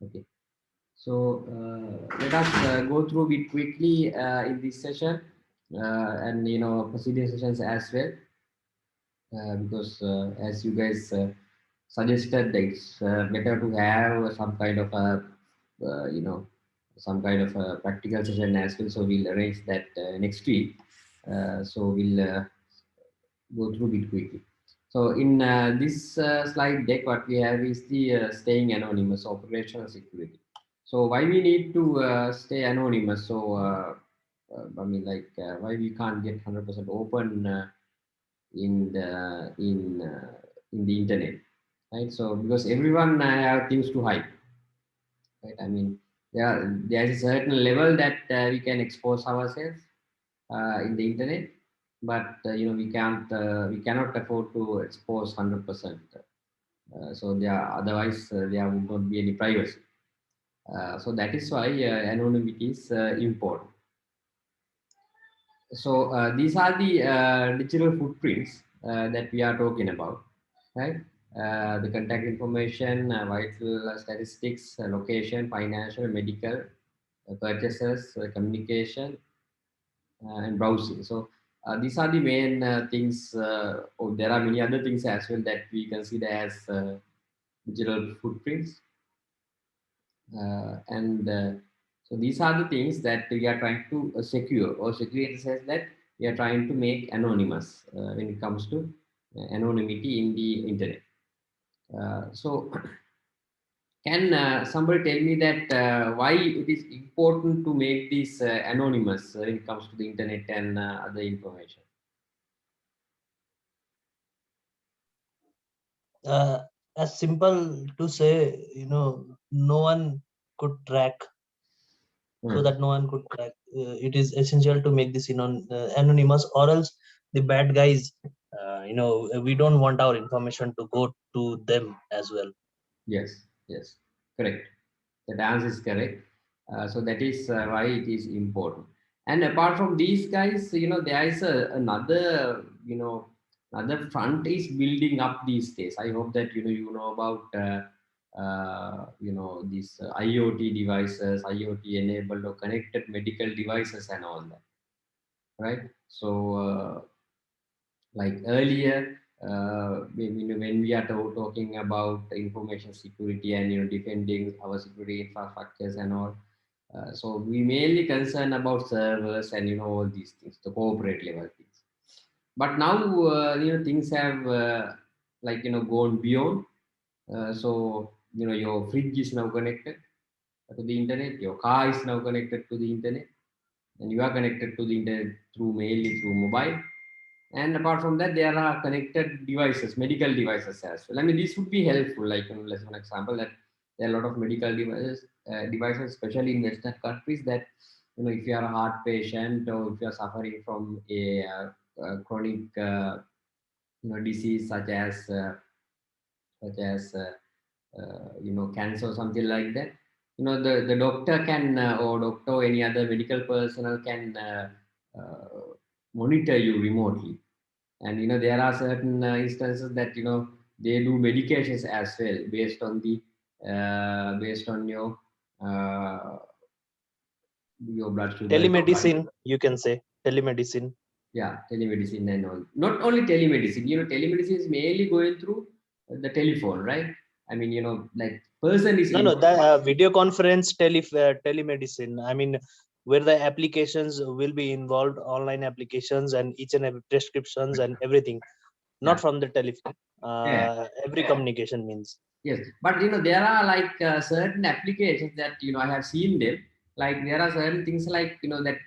Okay. So let us go through it quickly in this session, and preceding sessions as well, because as you guys suggested, it's better to have some kind of a some kind of a practical session as well. So we'll arrange that next week. So we'll go through it quickly. So in this slide deck, what we have is the staying anonymous operational security. So why we need to stay anonymous? So I mean, like why we can't get 100% open in the internet, right? So because everyone have things to hide, right? I mean, there's a certain level that we can expose ourselves in the internet, but we cannot afford to expose 100%. So there otherwise there would not be any privacy. So that is why anonymity is important. So these are the digital footprints that we are talking about, right? The contact information, vital statistics, location, financial, medical, purchases, communication, and browsing. So these are the main things. Oh, there are many other things as well that we consider as digital footprints. And so these are the things that we are trying to secure, or secure in the sense that we are trying to make anonymous when it comes to anonymity in the internet. So can somebody tell me that why it is important to make this anonymous when it comes to the internet and other information? uh, as simple to say, no one could track, so Hmm. that no one could track. It is essential to make this anonymous, or else the bad guys, we don't want our information to go to them as well. Yes, yes, correct. The dance is correct. So that is why it is important. And apart from these guys, there is another, another front is building up these days. I hope that you know about these IoT devices, IoT enabled or connected medical devices, and all that, right? So like earlier, when we are talking about information security and defending our security infrastructures and all, so we mainly concern about servers and all these things, the corporate level things. But now things have gone beyond. So your fridge is now connected to the internet, your car is now connected to the internet, and you are connected to the internet through mainly through mobile. And apart from that, there are connected devices, medical devices as well. I mean, this would be helpful. Like, let's one example that there are a lot of medical devices, especially in Western countries, that if you are a heart patient or if you are suffering from a chronic disease such as cancer or something like that, the doctor can or doctor or any other medical personnel can monitor you remotely. And there are certain instances that they do medications as well based on uh, your blood sugar. Telemedicine, you can say telemedicine. Yeah, telemedicine and all. Not only telemedicine, telemedicine is mainly going through the telephone, right? I mean, like person is No, in. no, the video conference telemedicine. I mean, where the applications will be involved, online applications and each and every prescriptions and everything, not Yeah, from the telephone. yeah. Every communication means. Yes, but there are like certain applications that I have seen them. Like there are certain things like that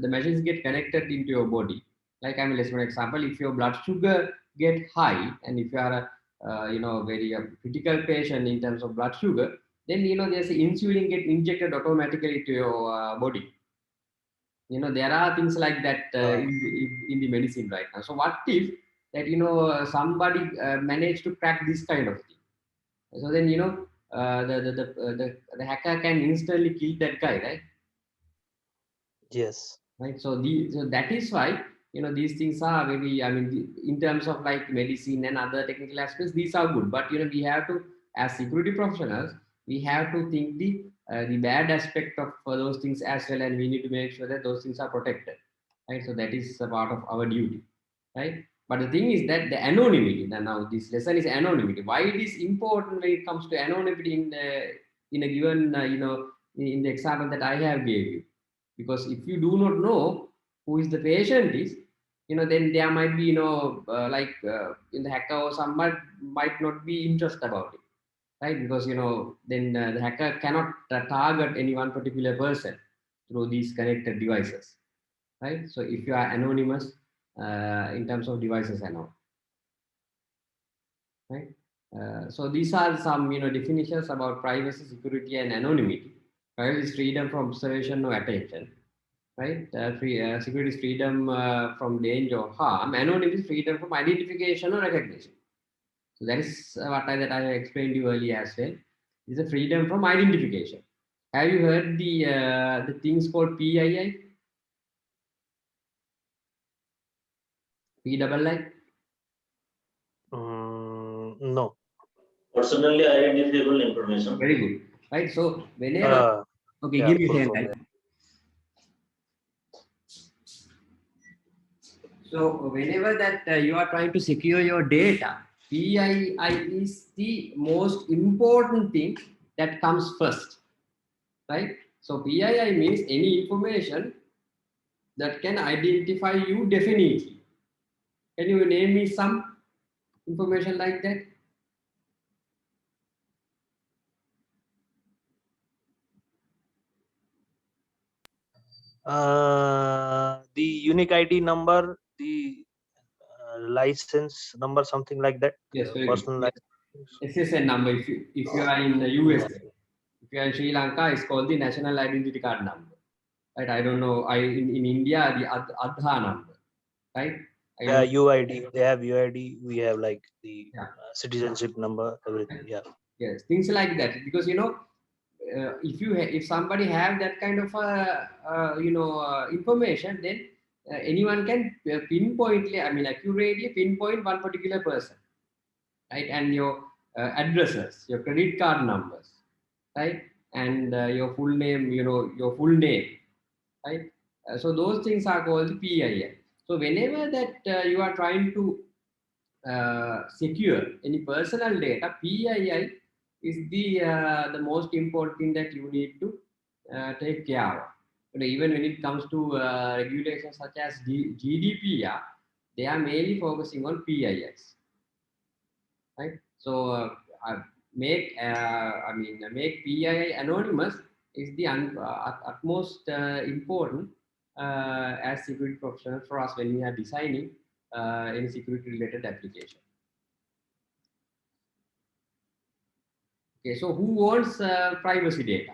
the machines get connected into your body. Like I mean, let's for example, if your blood sugar get high, and if you are a very critical patient in terms of blood sugar, then there's insulin get injected automatically to your body. There are things like that Uh, in the medicine right now. So what if that somebody managed to crack this kind of thing? So then the hacker can instantly kill that guy, right? yes. Right. So that is why these things are very. I mean, in terms of like medicine and other technical aspects, these are good. But we have to, as security professionals, we have to think the bad aspect of those things as well, and we need to make sure that those things are protected, right? So that is a part of our duty, right? But the thing is that the anonymity, now this lesson is anonymity. Why it is important when it comes to anonymity in a given, in the example that I have gave you? Because if you do not know who is the patient is, then there might be, in the hacker or someone might not be interested about it, right? Because, then the hacker cannot target any one particular person through these connected devices, right? So if you are anonymous in terms of devices and all, right? So these are some, definitions about privacy, security, and anonymity. Privacy is freedom from observation or attention, right? Security is freedom from danger or harm. Anonymity is freedom from identification or recognition. So that is that I explained to you earlier as well. It's a freedom from identification. Have you heard the things called PII? PII? No. Personally identifiable information. Very good. Right. So whenever okay, Yeah, give me full 10 form, right? So whenever that you are trying to secure your data, PII is the most important thing that comes first, right? So PII means any information that can identify you definitely. Can you name me some information like that? The unique ID number, the license number, something like that. Yes, very Personal good. license. SSN number. If you are in the USA, if you are in Sri Lanka, it's called the national identity card number. Right? I don't know. In India the Aadhaar number. Right? Yeah, UID. They have UID. We have like the Yeah. citizenship number, everything. Yeah. Yes, things like that. Because if somebody have that kind of information, then anyone can pinpointly, accurately pinpoint one particular person, right? And your addresses, your credit card numbers, right? And your full name, your full name, right? So those things are called PII. So whenever that you are trying to secure any personal data, PII is the most important thing that you need to take care of. Even when it comes to regulations such as GDPR, they are mainly focusing on PIIs, right? So make PII anonymous is the utmost important as security professionals for us when we are designing any security related application. Okay, so who owns privacy data?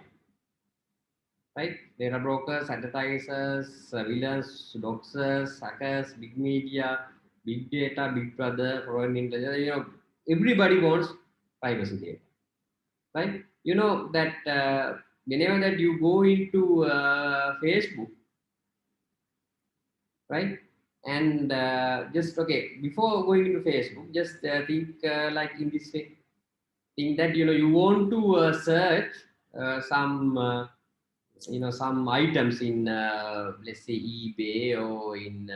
Right? Data brokers, advertisers, surveillance, doxers, hackers, big media, big data, big brother, foreign intelligence. Everybody wants privacy data, right? You know that whenever that you go into Facebook, right? And just okay, before going into Facebook, just think like in this way. Think that you want to search some some items in let's say eBay or in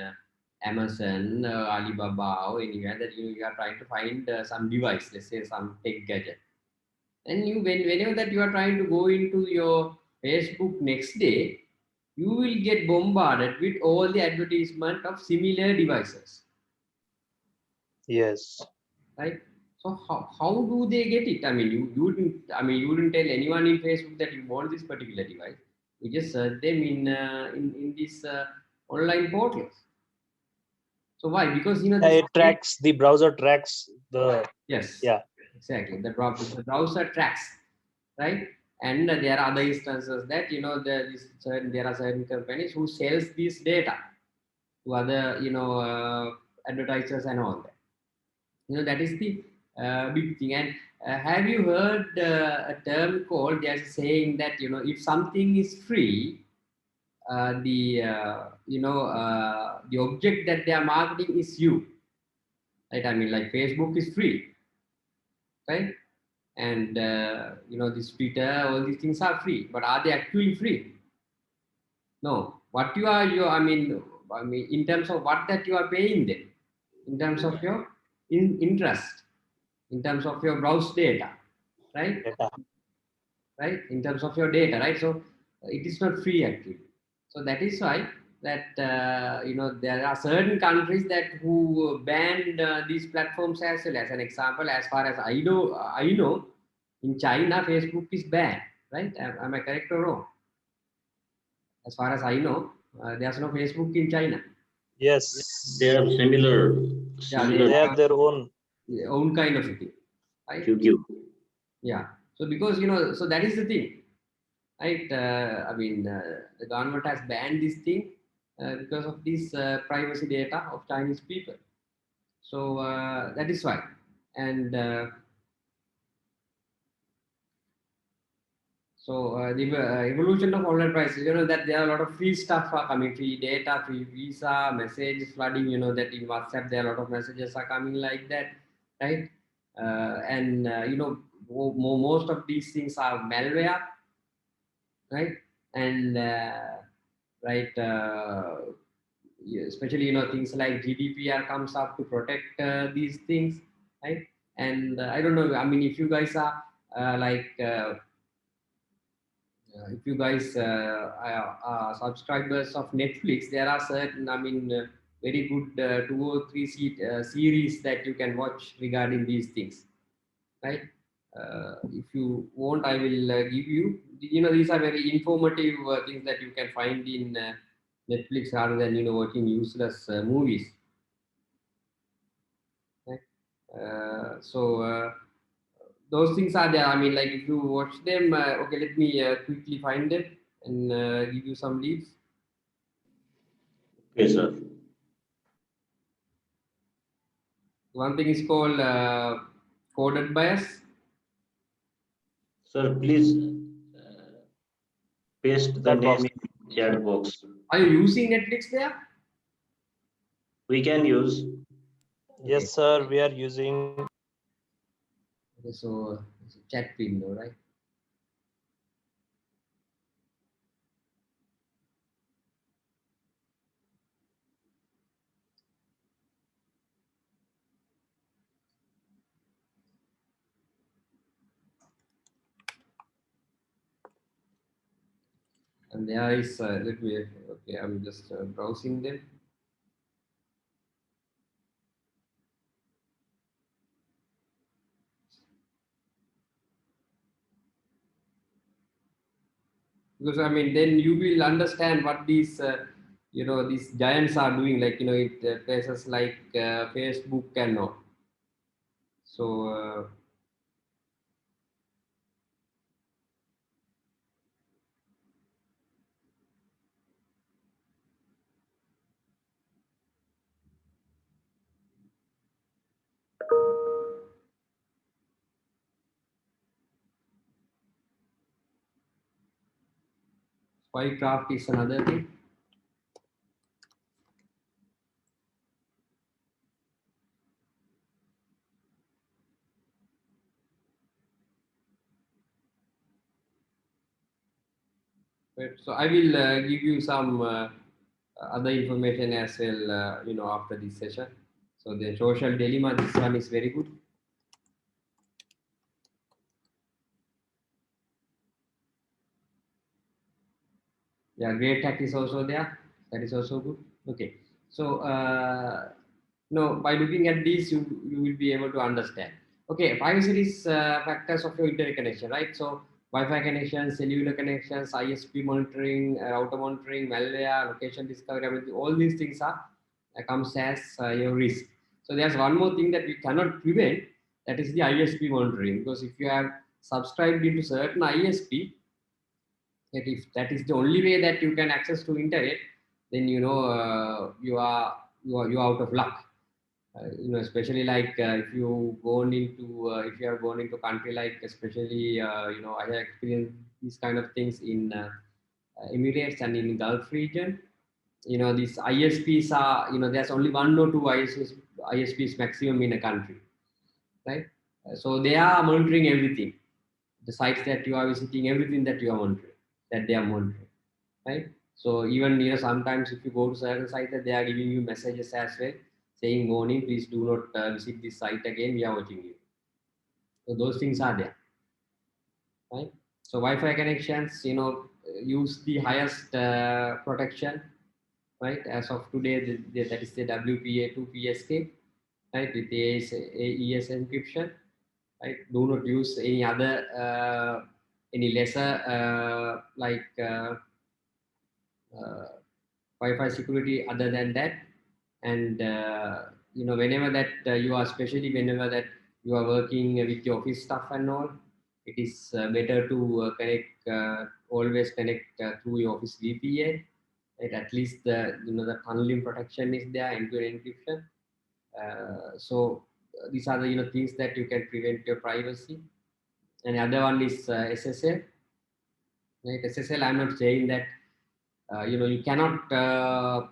Amazon, Alibaba or anywhere that you are trying to find some device, let's say some tech gadget. And whenever that you are trying to go into your Facebook next day, you will get bombarded with all the advertisement of similar devices. Yes. Right? So how do they get it? You didn't tell anyone in Facebook that you want this particular device. You just search them in these online portals. So why? Because It tracks, the browser tracks the. Yes. Yeah. Exactly. The browser tracks, right? And there are other instances that there are certain companies who sells this data to other advertisers and all that. That is the big thing. And have you heard a term called, there's a saying that if something is free, the object that they are marketing is you, right? Like Facebook is free, right? and this Twitter, all these things are free, but are they actually free? No. What I mean, in terms of what that you are paying them, in terms of your interest, in terms of your browse data, right? Data. Right? In terms of your data, right? So it is not free actually. So that is why that there are certain countries that who banned these platforms as well. As an example, as far as I know, in China, Facebook is banned, right? Am I correct or wrong? As far as I know, there's no Facebook in China. Yes. They have similar, Yeah, They have their own. own kind of a thing, right? QQ. Yeah. So because so that is the thing, right? The government has banned this thing because of this privacy data of Chinese people. So that is why, and so the evolution of online prices, that there are a lot of free stuff are coming, free data, free visa, messages flooding, that in WhatsApp there are a lot of messages are coming like that, right? And most of these things are malware, right? And right, especially things like GDPR comes up to protect these things, right? And I don't know. I mean, if you guys are if you guys are subscribers of Netflix, there are certain, very good 2 or 3 series that you can watch regarding these things, right? If you want, I will give you. These are very informative things that you can find in Netflix rather than watching useless movies. Right? Those things are there. I mean, like if you watch them, okay, let me quickly find them and give you some leads. Okay, sir. One thing is called coded bias. Sir, please paste the Chat box. name in chat box. Are you using Netflix there? We can use. Yes, sir. We are using. Okay, so it's a chat window, right? And there is let me okay, I'm just browsing them. Because I mean, then you will understand what these these giants are doing, like it places like Facebook and all. So spycraft is another thing. Right? So I will give you some other information as well, after this session. So the social dilemma, this one is very good. Yeah, great hack is also there. That is also good. Okay. So by looking at these, you will be able to understand. Okay, privacy is factors of your internet connection, right? So Wi-Fi connections, cellular connections, ISP monitoring, router monitoring, malware, location discovery, everything, all these things are comes as your risk. So there's one more thing that we cannot prevent, that is the ISP monitoring. Because if you have subscribed into certain ISP, that if that is the only way that you can access to internet, then you are out of luck. Especially like if you gone into if you have gone into country like, especially I have experienced these kind of things in Emirates and in Gulf region. These ISPs are, there's only one or two ISPs maximum in a country, right? So they are monitoring everything, the sites that you are visiting, everything that you are monitoring, that they are monitoring, right? So even sometimes if you go to certain sites, that they are giving you messages as well, saying warning, please do not visit this site again. We are watching you. So those things are there, right? So Wi-Fi connections, use the highest protection, right? As of today, that is the WPA2 PSK, right? With the AES encryption, right? Do not use any lesser uh, Wi-Fi security other than that. And whenever that you are, especially whenever that you are working with the office stuff and all, it is better to always connect through your office VPN. Right? At least the tunneling protection is there, end-to-end encryption. So these are the things that you can prevent your privacy. And the other one is SSL. Right? SSL, I'm not saying that you cannot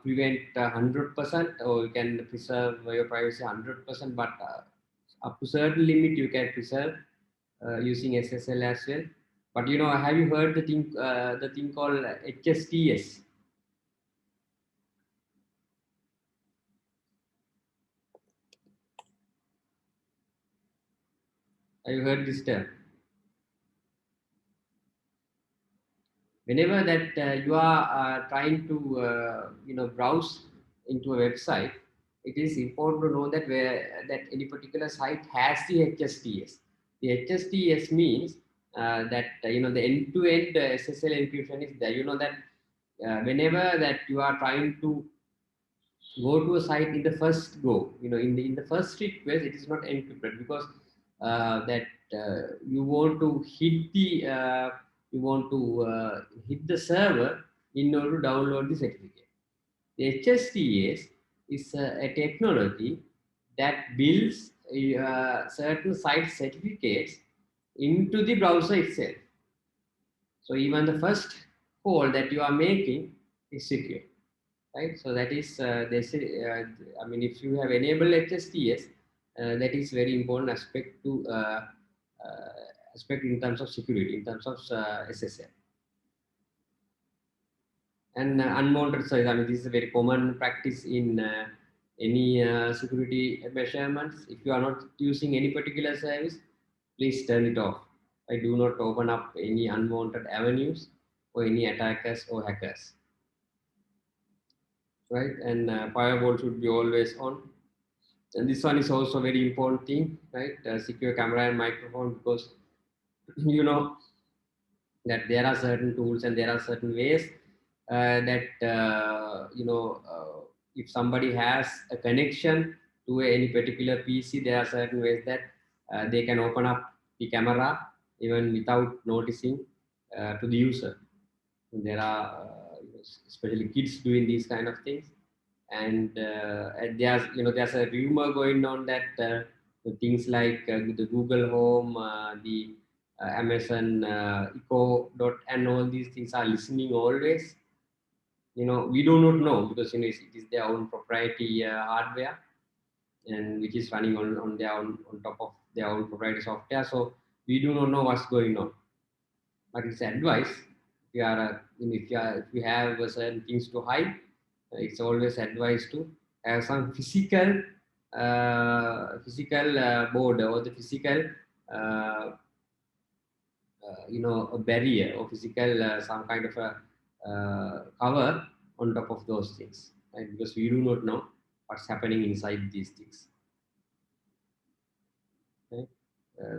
prevent 100% or you can preserve your privacy 100%, but up to certain limit you can preserve using SSL as well. But have you heard the thing called HSTS? Have you heard this term? Whenever that you are trying to browse into a website, it is important to know that where that any particular site has the HSTS. The HSTS means that the end-to-end SSL encryption is there. You know that whenever that you are trying to go to a site in the first go, in the first request, it is not encrypted because that you want to hit the server in order to download the certificate. The HSTS is a technology that builds certain site certificates into the browser itself. So even the first call that you are making is secure, right? So that is they say. I mean, if you have enabled HSTS, that is very important aspect in terms of security, in terms of SSL. And unwanted service. I mean, this is a very common practice in any security measurements. If you are not using any particular service, please turn it off. I do not open up any unwanted avenues for any attackers or hackers, right? And firewall should be always on. And this one is also very important thing, right? Secure camera and microphone, because you know that there are certain tools and there are certain ways that if somebody has a connection to any particular PC, there are certain ways that they can open up the camera even without noticing to the user. And there are especially kids doing these kind of things, and there's a rumor going on that the things like the Google Home, the Amazon Echo dot and all these things are listening always. We do not know because it is their own proprietary hardware, and which is running on their own, on top of their own proprietary software. So we do not know what's going on. But it's advice. If you have certain things to hide, it's always advised to have some physical board or the physical uh, a barrier or physical some kind of a cover on top of those things, right? Because we do not know what's happening inside these things, right?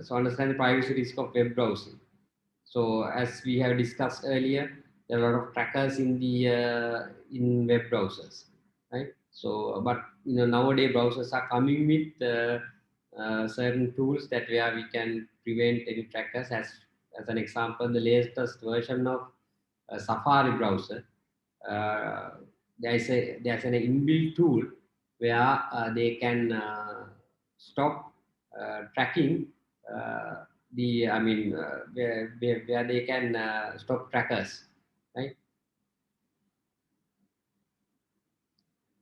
So understand the privacy risk of web browsing. So as we have discussed earlier, there are a lot of trackers in web browsers, right? So, but nowadays browsers are coming with certain tools that where we can prevent any trackers. As an example, the latest version of Safari browser, uh, there's an inbuilt tool where they can stop tracking where they can stop trackers, right?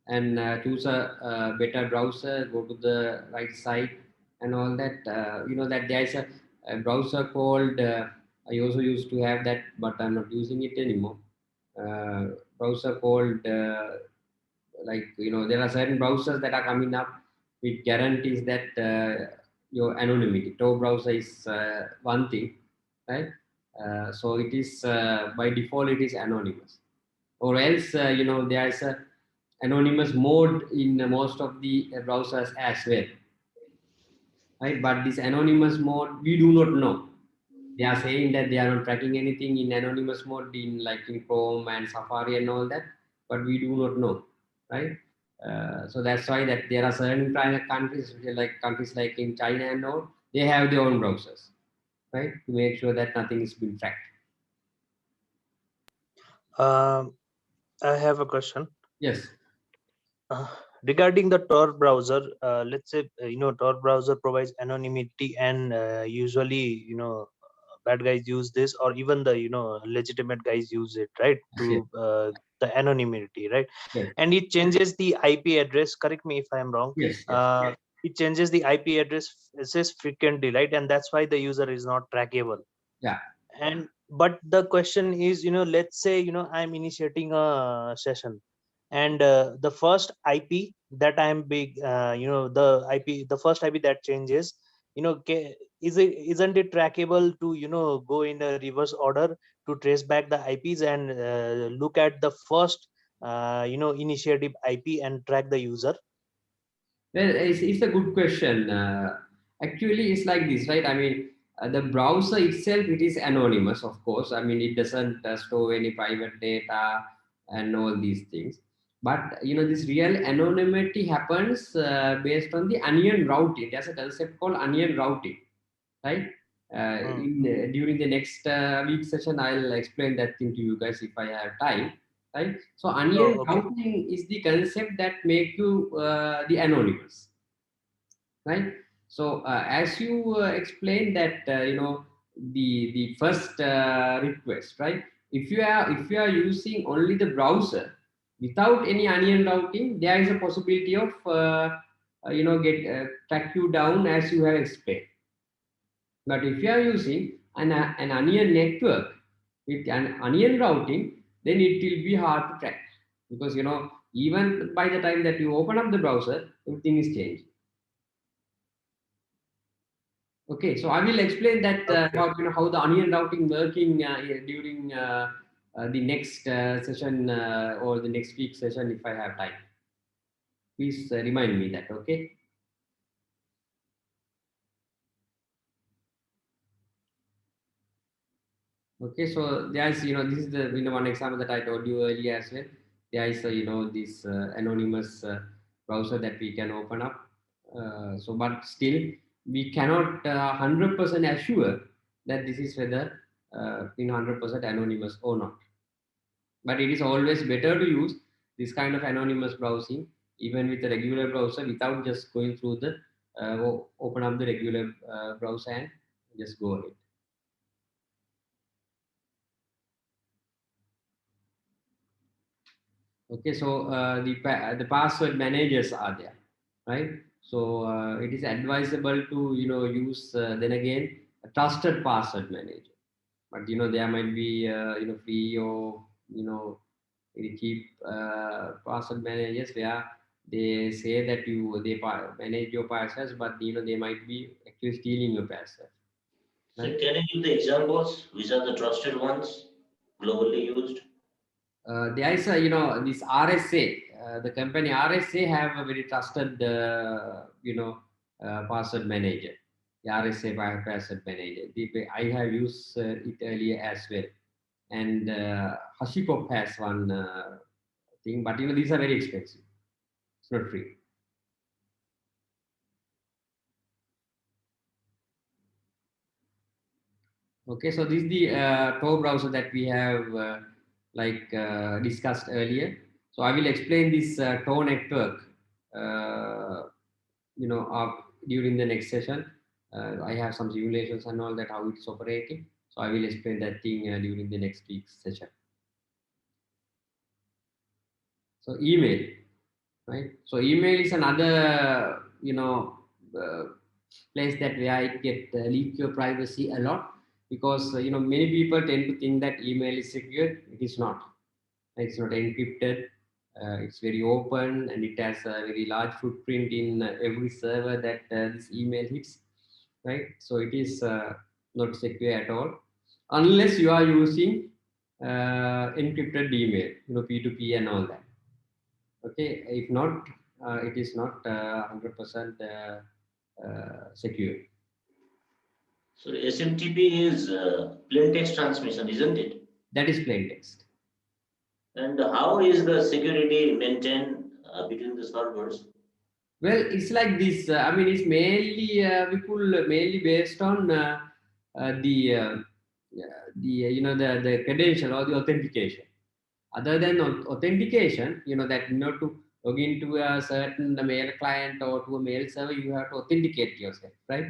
And choose a better browser, go to the right site and all that. That there is a browser called. I also used to have that, but I'm not using it anymore. Uh, Browser called there are certain browsers that are coming up which guarantees that your anonymity. Tor browser is one thing, right? So it is by default it is anonymous, or else there is a anonymous mode in most of the browsers as well, right? But this anonymous mode we do not know. They are saying that they are not tracking anything in anonymous mode in like in Chrome and Safari and all that, but we do not know, right? So that's why that there are certain countries like in China and all, they have their own browsers, right, to make sure that nothing is being tracked. I have a question. Yes. Regarding the Tor browser, let's say Tor browser provides anonymity, and usually bad guys use this, or even the legitimate guys use it, right, Yes. to the anonymity, right? Yes. And it changes the IP address. Correct me if I'm wrong. Yes. Yes. It changes the IP address says frequently, right? And that's why the user is not trackable. Yeah. And but the question is, let's say I'm initiating a session, and the first IP that I'm big the first IP that changes, isn't it trackable to go in a reverse order to trace back the IPs and look at the first initiative IP and track the user? Well, it's a good question. Actually, it's like this, right? I mean, the browser itself, it is anonymous, of course. I mean, it doesn't store any private data and all these things. But this real anonymity happens based on the onion routing. There's a concept called onion routing, right? During the next week session, I'll explain that thing to you guys if I have time, right? So onion Oh, okay. routing is the concept that make you the anonymous, right? So as you explained that the first request, right? If you are using only the browser without any onion routing, there is a possibility of get track you down as you have explained. But if you are using an onion network with an onion routing, then it will be hard to track, because even by the time that you open up the browser, everything is changed. Okay, so I will explain that about how the onion routing working during the next session or the next week session if I have time. Please remind me that. Okay. Okay, so there's this is the one example that I told you earlier as well. There is this anonymous browser that we can open up. So, but still we cannot 100% assure that this is whether 100% anonymous or not. But it is always better to use this kind of anonymous browsing even with a regular browser without just going through the open up the regular browser and just go ahead. Okay, so the password managers are there, right? So it is advisable to use then again a trusted password manager. But there might be free or very cheap password managers where they say that manage your passwords, but they might be actually stealing your password. So Right? can you give the examples? Which are the trusted ones globally used? There is this RSA. The company RSA have a very trusted password manager. The RSA password manager. I have used it earlier as well, and HashiCorp has one thing, but these are very expensive. It's not free. Okay, so this is the Tor browser that we have discussed earlier. So I will explain this Tor network, during the next session. I have some simulations and all that, how it's operating. So I will explain that thing during the next week's session. So email, right? So email is another, place that where it get leak your privacy a lot, because many people tend to think that email is secure. It is not. It's not encrypted. It's very open, and it has a very large footprint in every server that this email hits, right? So it is not secure at all, unless you are using encrypted email, P2P and all that. Okay, if not, it is not 100% secure. So SMTP is plain text transmission, isn't it? That is plain text. And how is the security maintained between the servers? Well, it's like this. It's mainly we pull mainly based on the the credential or the authentication. Other than authentication, that to log into a certain mail client or to a mail server, you have to authenticate yourself, right?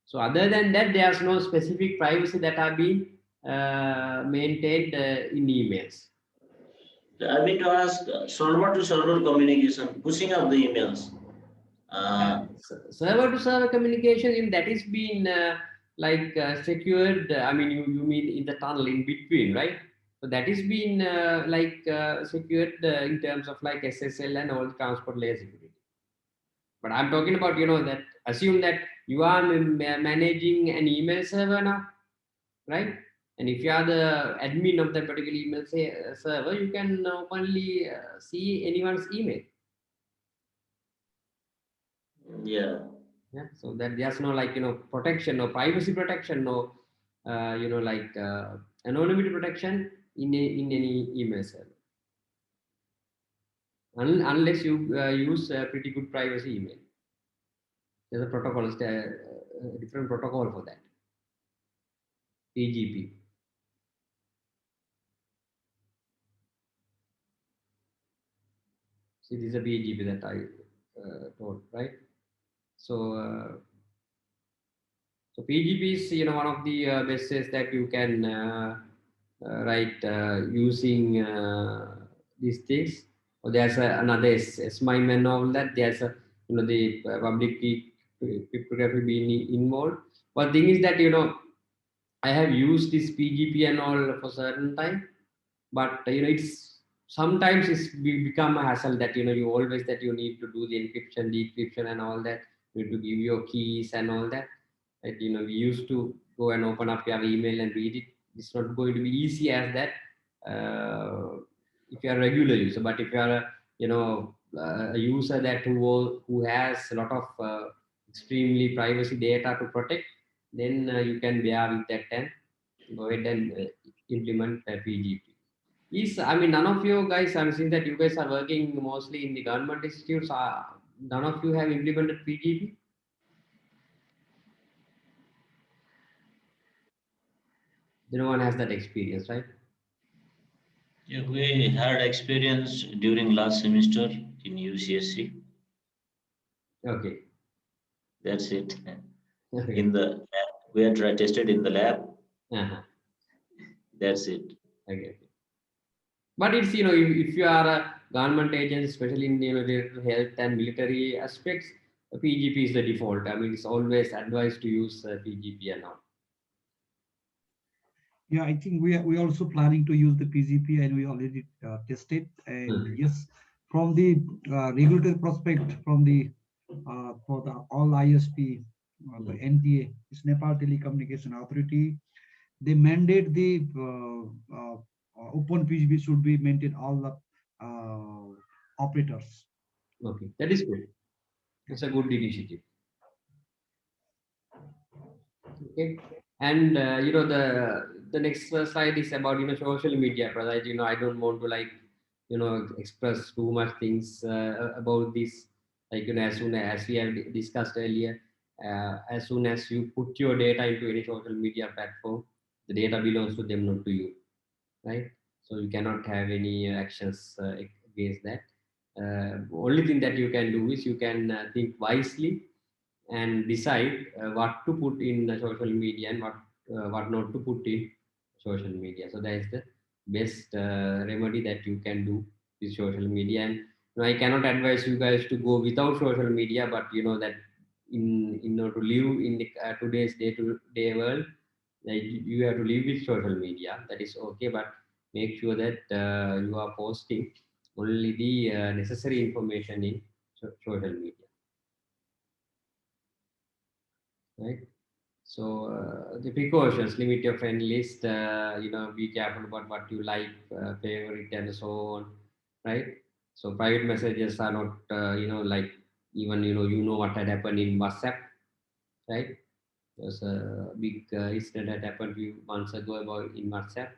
So other than that, there's no specific privacy that are being maintained in emails. I mean to ask server to server communication, pushing of the emails. Server to server communication, in that is being secured. You mean in the tunnel in between, right? So that is being secured in terms of like SSL and all the transport layer security. But I'm talking about, that assume that you are managing an email server now, right? And if you are the admin of that particular email server, you can openly see anyone's email. Yeah. Yeah, so that there's no protection, no privacy protection, no anonymity protection in any email server, unless you use a pretty good privacy email. There's a protocol, different protocol for that. PGP. See, this is a PGP that I told, right? So PGP is one of the best ways that you can write using these things. Or there's another SMIME and all that. There's the public key cryptography being involved. But thing is that I have used this PGP and all for certain time, but it's sometimes it's become a hassle that you always that you need to do the encryption, decryption, and all that. You need to give your keys and all that. That we used to go and open up your email and read it. It's not going to be easy as that if you are a regular user. But if you are a user that who has a lot of extremely privacy data to protect, then you can bear with that and go ahead and implement PGP. None of you guys, I'm seeing that you guys are working mostly in the government institutes. None of you have implemented PGP? No one has that experience, right? Yeah, we had experience during last semester in UCSC. Okay. That's it. Okay. In the lab, we are tested in the lab. Uh-huh. That's it. Okay. But it's if you are a government agent, especially in related to health and military aspects, PGP is the default. It's always advised to use PGP and all. Yeah, I think we are also planning to use the PGP, and we already tested. And yes, from the regulatory prospect, from the for the all ISP, the NTA, it's Nepal Telecommunication Authority, they mandate the open PGP should be maintained all the operators. Okay, that is good. It's a good initiative. Okay, and the next slide is about social media, right? I don't want to express too much things about this. As soon as we have discussed earlier, as soon as you put your data into any social media platform, the data belongs to them, not to you, right? So you cannot have any actions against that. Only thing that you can do is you can think wisely and decide what to put in the social media and what not to put in social media. So that is the best remedy that you can do with social media. And I cannot advise you guys to go without social media, but that in order to live in the today's day-to-day world, like you have to live with social media. That is okay, but make sure that you are posting only the necessary information in social media, right? So the precautions: limit your friend list. Be careful about what you like, favorite, and so on, right? So private messages are not, like even what had happened in WhatsApp, right? There's a big incident that happened a few months ago about in WhatsApp.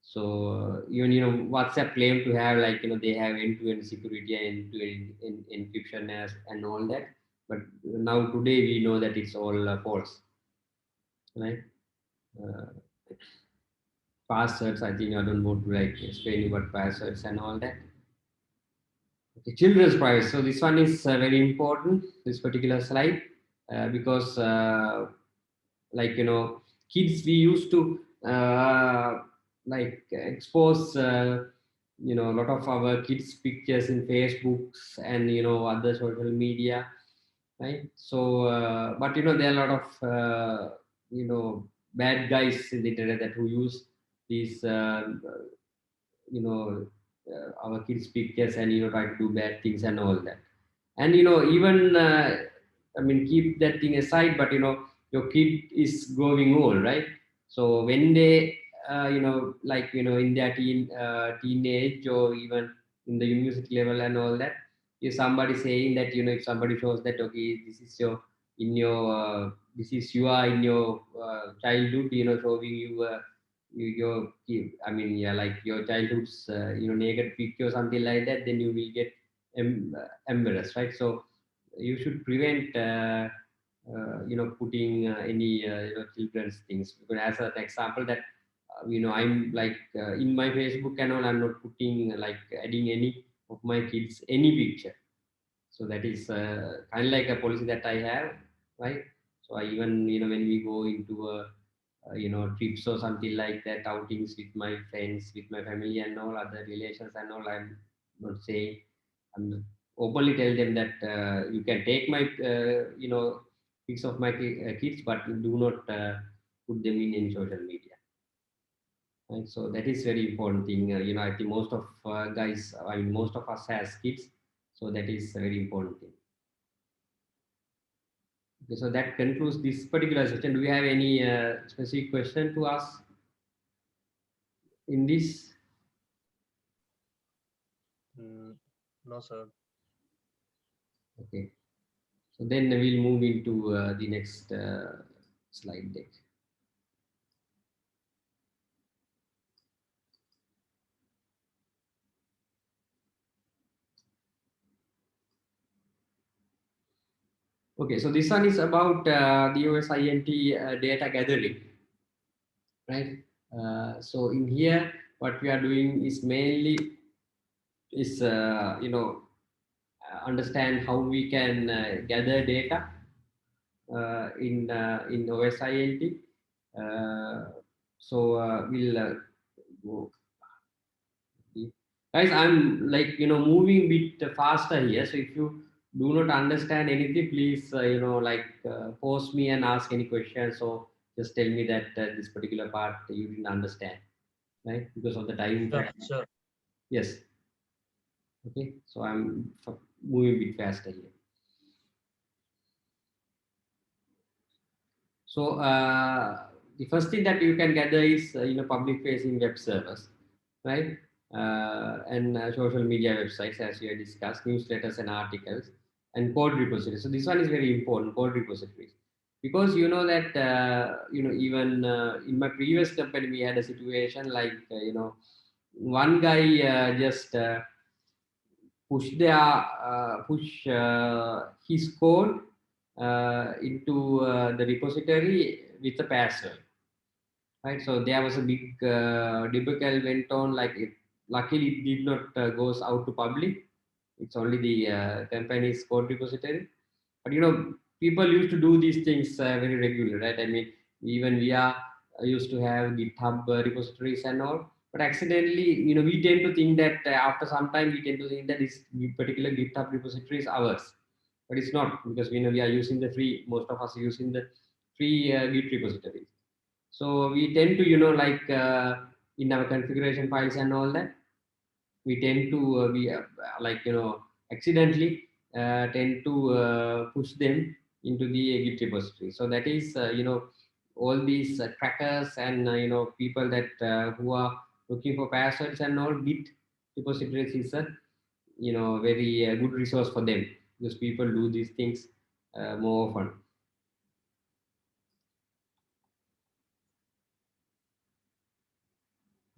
So even WhatsApp claim to have, like they have end-to-end security and end-to-end encryption and all that, but now today we know that it's all false, right? Uh, Passwords, I think I don't want to like explain you about passwords and all that. Okay, children's privacy. So this one is very important. This particular slide, because like kids, we used to like expose a lot of our kids pictures in Facebooks and other social media, right? So but there are a lot of bad guys in the internet that who use these our kids pictures and try to do bad things and all that. And even I mean, keep that thing aside, but your kid is growing old, right? So when they in their teenage, or even in the university level and all that, if somebody saying that if somebody shows that, okay, this is your in your this is you are in your childhood, showing you I mean, yeah, like your childhood's naked picture or something like that, then you will get embarrassed, right? So you should prevent putting any children's things. Because as an example that I'm like in my Facebook and all, I'm not putting like adding any of my kids any picture. So that is kind of like a policy that I have, right? So I even when we go into a trips or something like that, outings with my friends, with my family and all other relations and all, I'm not saying, I'm openly tell them that you can take my pics of my kids, but do not put them in any social media, right? So that is very important thing. I think most of guys, I mean most of us has kids, so that is a very important thing. Okay, so that concludes this particular session. Do we have any specific question to ask in this? No, sir. Okay, so then we'll move into the next slide deck. Okay, so this one is about the OSINT data gathering, right? So in here, what we are doing is mainly is understand how we can gather data in OSINT. So we'll go. Guys, I'm like moving bit faster here. So if you do not understand anything, please like pause me and ask any questions. So just tell me that this particular part you didn't understand, right? Because of the time. Sure. Yes. Okay. So I'm moving a bit faster here. So the first thing that you can gather is public facing web servers, right? And social media websites, as we have discussed, newsletters and articles, and code repositories. So this one is very important, code repositories, because you know that even in my previous company we had a situation like one guy just push his code into the repository with a password, right? So there was a big debacle went on. Like it, luckily, it did not goes out to public. It's only the company's code repository. But people used to do these things very regularly, right? I mean, even we are used to have GitHub repositories and all. But accidentally, we tend to think that after some time, we tend to think that this particular GitHub repository is ours, but it's not, because we know we are using the free, most of us are using the free Git repositories. So we tend to, like in our configuration files and all that, we tend to like accidentally tend to push them into the Git repository. So that is all these trackers and people that who are looking for passwords and all, Git repositories is a very good resource for them, because people do these things more often.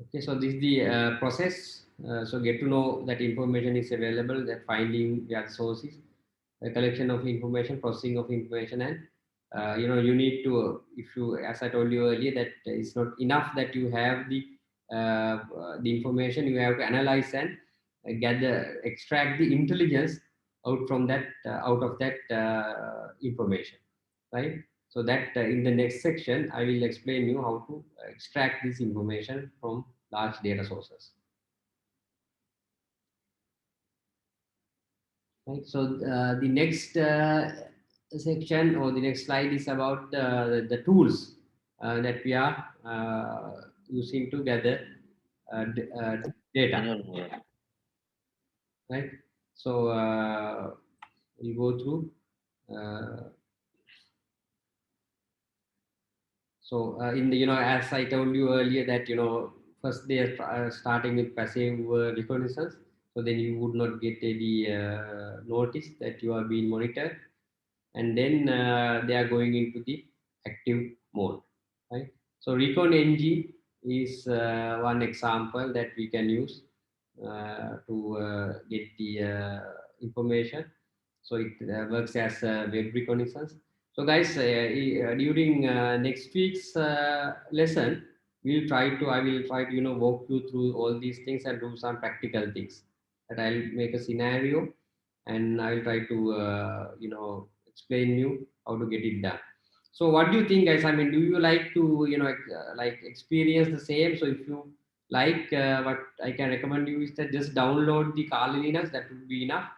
Okay, so this is the process. So get to know that information is available, that finding the other sources, the collection of information, processing of information, and you need to, if you, as I told you earlier, that it's not enough that you have the information. You have to analyze and extract the intelligence out from that, out of that information, right? So that in the next section, I will explain you how to extract this information from large data sources. Right. So the next section or the next slide is about the tools that we are using to gather data. Right. So we go through. So in the, as I told you earlier, that first they are starting with passive reconnaissance. So then you would not get any notice that you are being monitored, and then they are going into the active mode, right? So Recon NG is one example that we can use to get the information. So it works as web reconnaissance. So guys, during next week's lesson, I will try to walk you through all these things and do some practical things. That I'll make a scenario, and I'll try to explain you how to get it done. So what do you think, guys? I mean, do you like to like experience the same? So if you like, what I can recommend you is that just download the Kali Linux. That would be enough.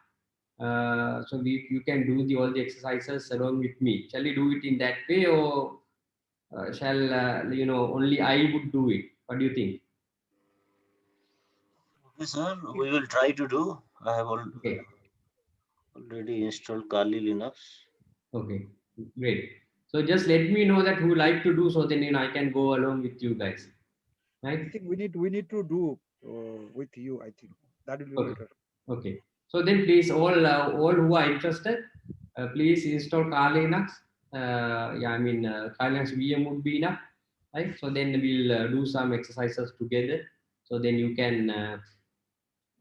So you can do all the exercises along with me. Shall we do it in that way, or shall only I would do it? What do you think? Okay, sir, we will try to do. I have Okay. already installed Kali Linux. Okay, great. So just let me know that who like to do, so then I can go along with you guys. Right? I think we need to do with you. I think that will be Okay. better. Okay. So then please, all who are interested, please install Kali Linux. Yeah, I mean Kali Linux VM would be enough, right? So then we'll do some exercises together. So then you can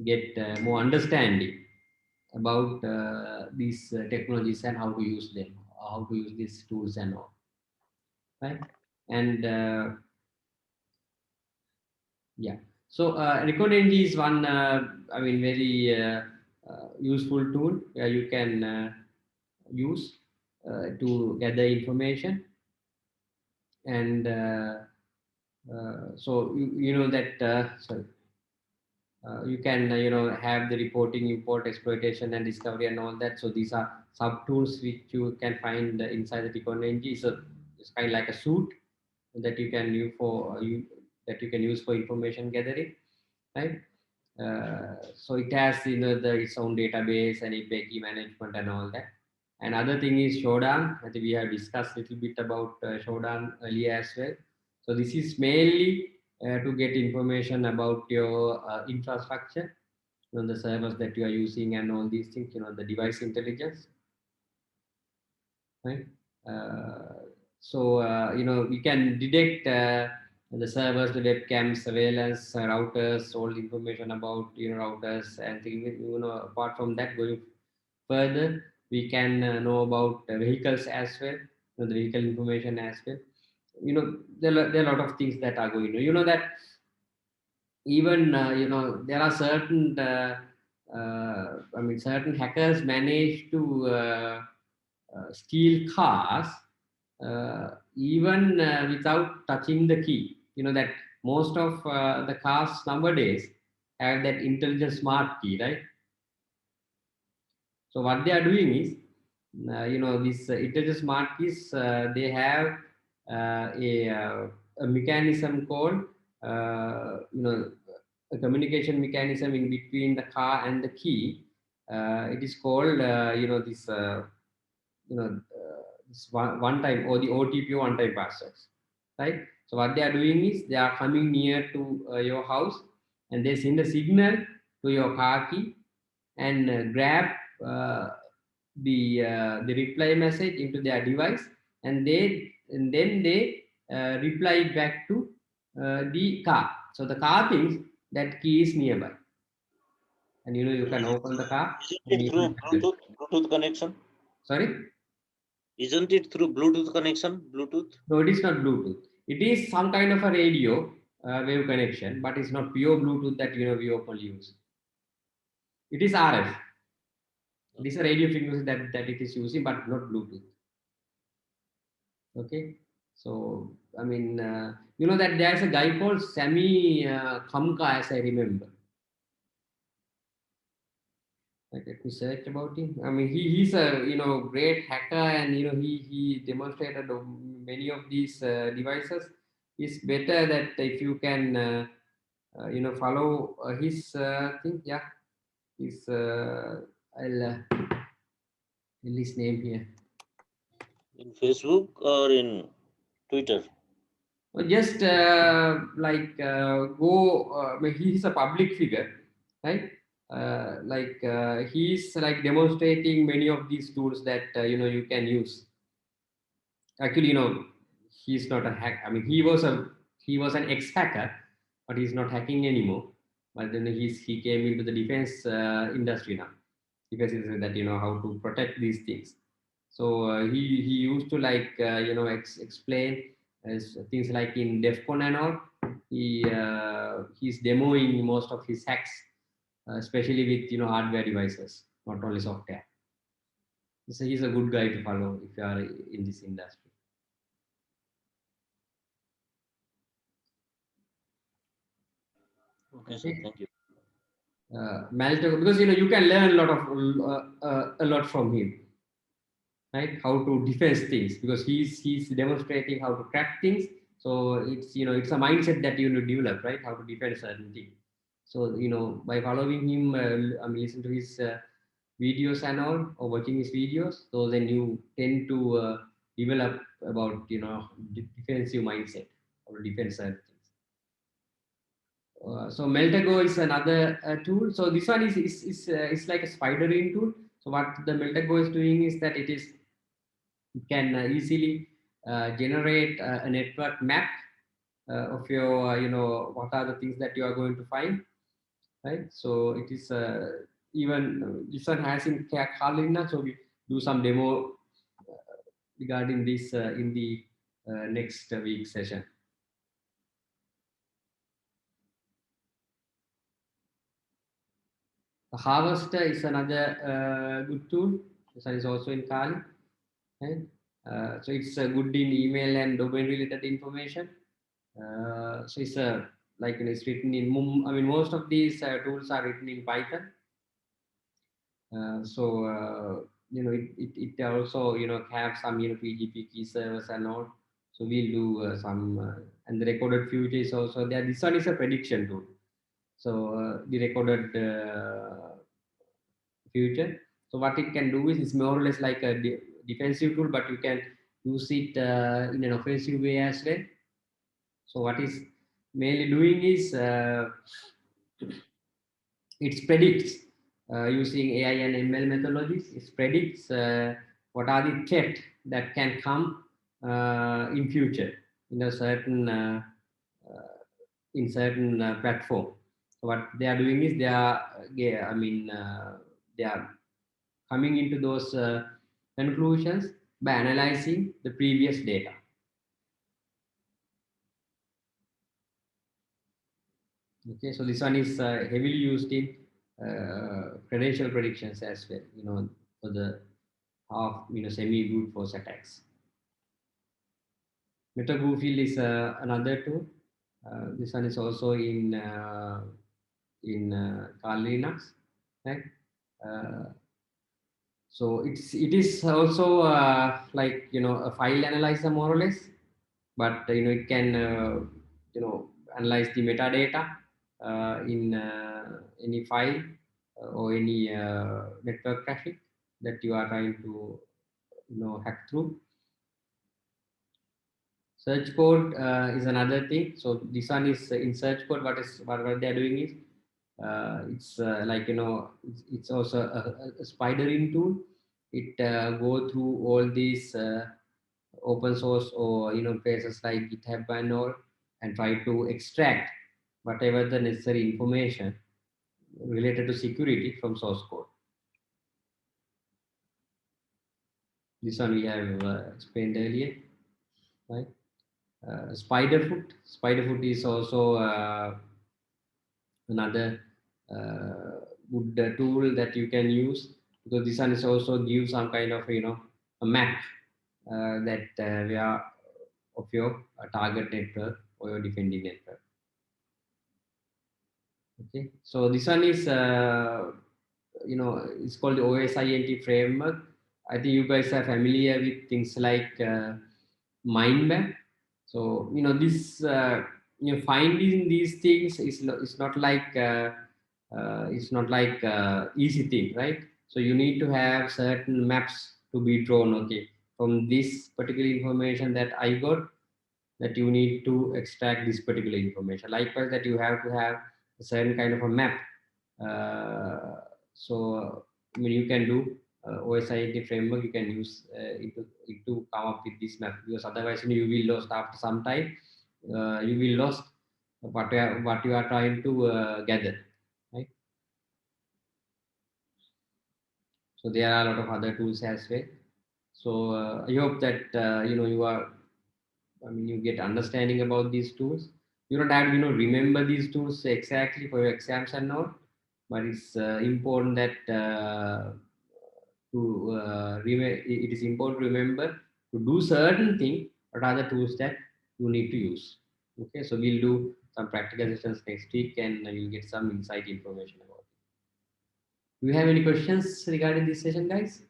get more understanding about these technologies and how to use them, how to use these tools and all, right? And yeah, so Recon NG is one, I mean, very useful tool where you can use to gather information. And so you know that sorry, you can have the reporting, import, exploitation, and discovery, and all that. So these are sub tools which you can find inside the Recon NG. So it's kind of like a suite that you can use for use for information gathering, right? So it has its own database and API key management and all that. Another thing is Shodan. I think we have discussed a little bit about Shodan earlier as well. So this is mainly to get information about your infrastructure, the servers that you are using and all these things, the device intelligence, right? So we can detect the servers, the webcams, surveillance, routers, all information about routers and things. Apart from that, going further, we can know about vehicles as well, the vehicle information as well. There are a lot of things that are going. That even there are certain certain hackers manage to steal cars even without touching the key. That most of the cars nowadays have that intelligent smart key, right? So what they are doing is These intelligent smart keys, they have a mechanism called, a communication mechanism in between the car and the key. It is called, this one time, or the OTP, one time passwords, right? So what they are doing is they are coming near to your house, and they send a signal to your car key and grab the reply message into their device, and then they reply it back to the car. So the car thinks that key is nearby, and you can open the car. Isn't it through Bluetooth connection? Sorry. Isn't it through Bluetooth connection? Bluetooth? No, it is not Bluetooth. It is some kind of a radio wave connection, but it's not pure Bluetooth that we openly use. It is RF. It is a radio frequency that it is using, but not Bluetooth. Okay. So I mean, that there's a guy called Sami Kamka, as I remember. Like, let me search about him. I mean, he's a great hacker, and he demonstrated many of these devices. It's better that if you can follow his thing. Yeah, his I'll tell his name here. In Facebook or in Twitter? Just go. I mean, he's a public figure, right? He's like demonstrating many of these tools that you can use. Actually, he's not a hack. I mean, he was an ex-hacker, but he's not hacking anymore. But then he came into the defense industry now. Defense is that how to protect these things. So he used to explain things like in DEFCON and all. He's demoing most of his hacks, especially with hardware devices, not only software. So he's a good guy to follow if you are in this industry. Okay, sir. Thank you. Malto, because you can learn a lot from him, right? How to defense things, because he's demonstrating how to crack things. So it's a mindset that you develop, right? How to defend certain things. So by following him, listen to his videos and all, or watching his videos, so then you tend to develop about defensive mindset or defense certain things. So Meltago is another tool. So this one is like a spidering tool. So what the Meltago is doing is that it can easily generate a network map of your what are the things that you are going to find, right? So it is even this one has in Kalina. So we do some demo regarding this in the next week session. The Harvester is another good tool. This one is also in Kali. Right? So it's good in email and domain related information. So it's it's written in most of these tools are written in Python. It also have some PGP key servers and all. So we'll do some and the recorded future is also there. This one is a prediction tool. So the recorded future. So what it can do is it's more or less like a defensive tool, but you can use it in an offensive way as well. So what is mainly doing is it predicts using AI and ML methodologies. It predicts what are the threats that can come in future in a certain platform. So what they are doing is they are coming into those conclusions by analyzing the previous data. Okay, so this one is heavily used in credential predictions as well, for the semi-brute force attacks. MetaGoofil is another tool. This one is also in Kali Linux, right? So it is also like, you know, a file analyzer more or less, but you know, it can you know, analyze the metadata in any file or any network traffic that you are trying to, you know, hack through. Search code is another thing. So this one is in search code. What they are doing is it's like, you know, it's also a spidering tool. It go through all these open source or, you know, places like GitHub and all, and try to extract whatever the necessary information related to security from source code. This one we have explained earlier, right? Spiderfoot is also another good tool that you can use, because this one is also give some kind of, you know, a map that we are of your target network or your defending network. Okay, so this one is you know, it's called the OSINT framework. I think you guys are familiar with things like Mindmap. So you know, this you know, finding these things is not like it's not like easy thing, right? So you need to have certain maps to be drawn. Okay, from this particular information that I got, that you need to extract this particular information. Likewise, that you have to have a certain kind of a map. So I mean, you can do OSINT framework. You can use it to come up with this map, because otherwise, you know, you will lost after some time. You will lost what you are trying to gather, right? So there are a lot of other tools as well. So I hope that you know, you are, I mean, you get understanding about these tools. You don't have to, you know, remember these tools exactly for your exams and all, but it's important that it is important to remember to do certain thing. What are the tools that you need to use? Okay, so we'll do some practical sessions next week, and you'll get some insight information about it. Do you have any questions regarding this session, guys?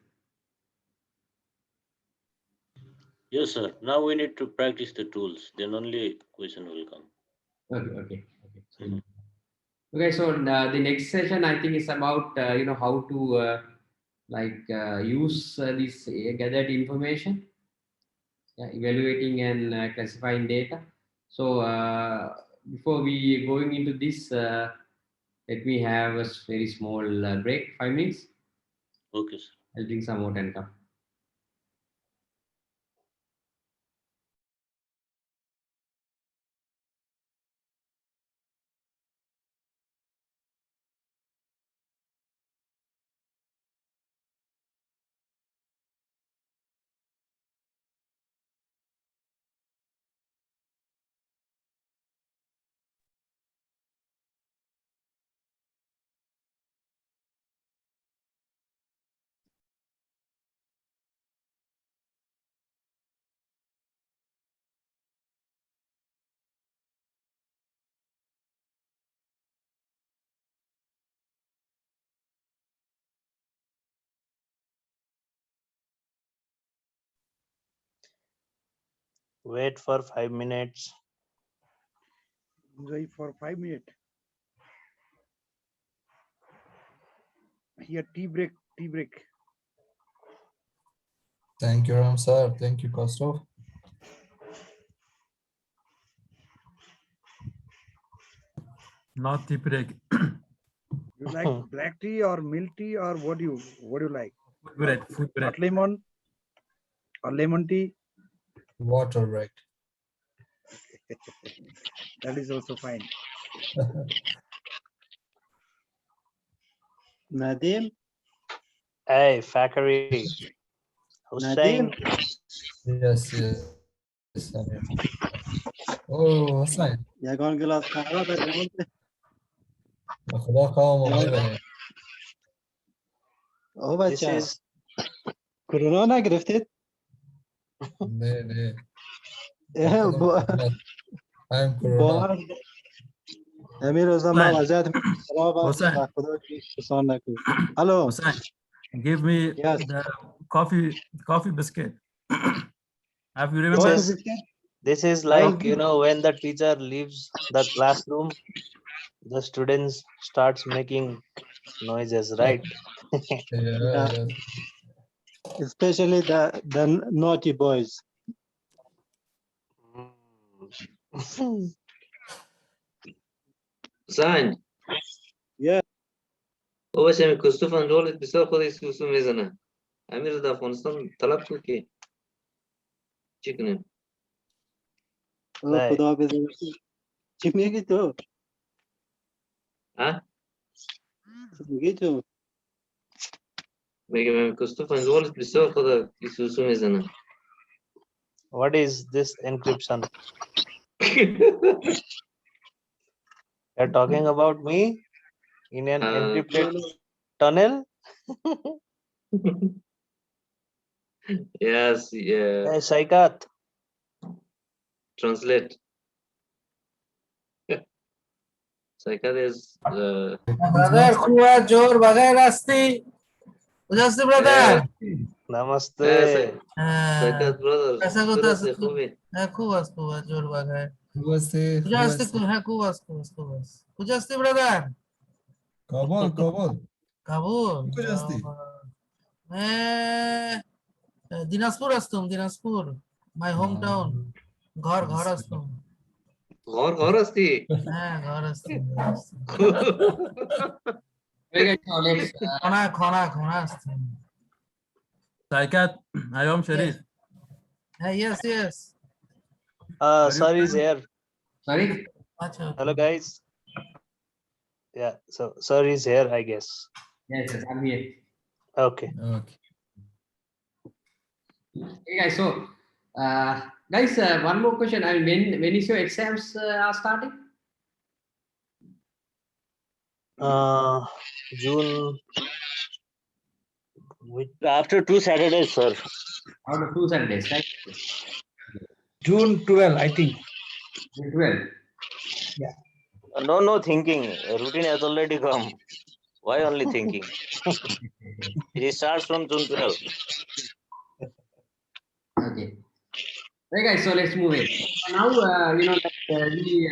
Yes, sir. Now we need to practice the tools. Then only question will come. Okay. So, okay, so the next session I think is about you know, how to use this gathered information, evaluating and classifying data. So before we going into this, let me have a very small break, 5 minutes. Okay, sir. I'll drink some water and come. Wait for 5 minutes. Wait for 5 minutes. Here, tea break. Thank you, Ram sir. Thank you, Kostov. Not tea break. You like black tea or milk tea, or what do you like? Food break. Hot lemon or lemon tea? Water break. That is also fine. Nadim, Hey, Fakari. Hussein. Yes. Samir. Oh, Hussein. یگان گلاس قهوه در لیمون ده. خدا کام ببینید. او This بچه is کرونا نگرفتید؟ نه. I'm باور Corona. امیر روزا ما حسین. وضعیت خراب است حسین. و خدا که کسان نکنید. الو حسین give me Yes. the coffee biscuit. Have you This What remember? is is it? this is I'll like, you give. know, when the teacher leaves the classroom, the students starts making noises, right? Yeah, Yeah, yes. especially the naughty boys. Sein. Yeah. بابا شمی کستوفان دولت بسیار خود سوسو میزنه. امیر در افغانستان طلب کو که چی کنیم؟ Right. خدا بزرگ. چی میگی تو؟ ها؟ میگی تو؟ میگم کستوفان دولت بسیار خود سوسو میزنه. What is this encryption? You're talking about me in an encrypted tunnel? Yes, yeah. Hey, Saikat, Translate. Psychiat is Brother, خوبه جور بغیر هستی؟ کجا هستی برادر؟ namaste. Psychiat brother. कैसा Good होता as है خوبی. خوب است جور بغیر خوب هستی کجا هستی خوب است کجا هستی برادر؟ کابل کجا هستی؟ دیناسپور هستم دیناسپور my hometown घर هستم غار هستی. घर هستم Okay, so let's خانه هستم Saikat, Ayom Sharif. yes Sir is here. sorry. अच्छा Hello, guys. Yeah, so sir is here, I guess. Yes, I'm here. Okay. okay Hey guys, so guys, one more question. I mean, when is your exams are starting? June. After 2 Saturdays, sir. Out of 2 Saturdays, right? June 12, I think. June 12. No thinking. Routine has already come. Why only thinking? It starts from June 12. Okay. Hey guys, so let's move it. So now, you know, that, we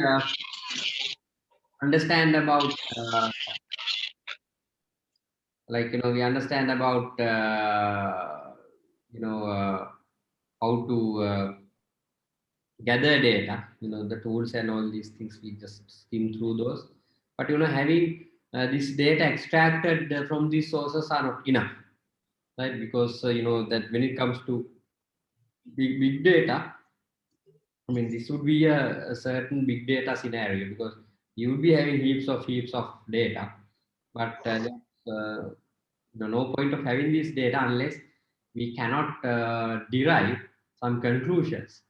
understand about, like, you know, we understand about, you know, how to gather data, you know, the tools and all these things, we just skim through those. But, you know, having this data extracted from these sources are not enough, right? Because, you know, that when it comes to big data, I mean, this would be a certain big data scenario because you would be having heaps of data, but no point of having this data unless we cannot derive some conclusions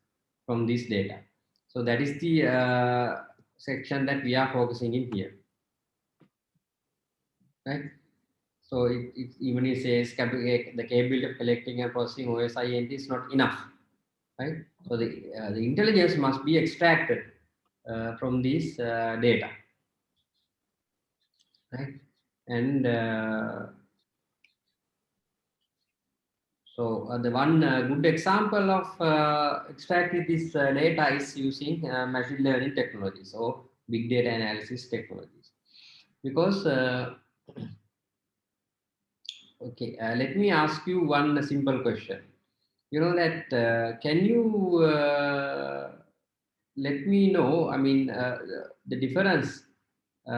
from this data. So that is the section that we are focusing in here, right? So it even it says the capability of collecting and processing OSINT is not enough, right? So the intelligence must be extracted from this data, right? And so the one good example of extracting this data is using machine learning technologies or big data analysis technologies, because okay, let me ask you one simple question. You know that can you let me know, I mean, the difference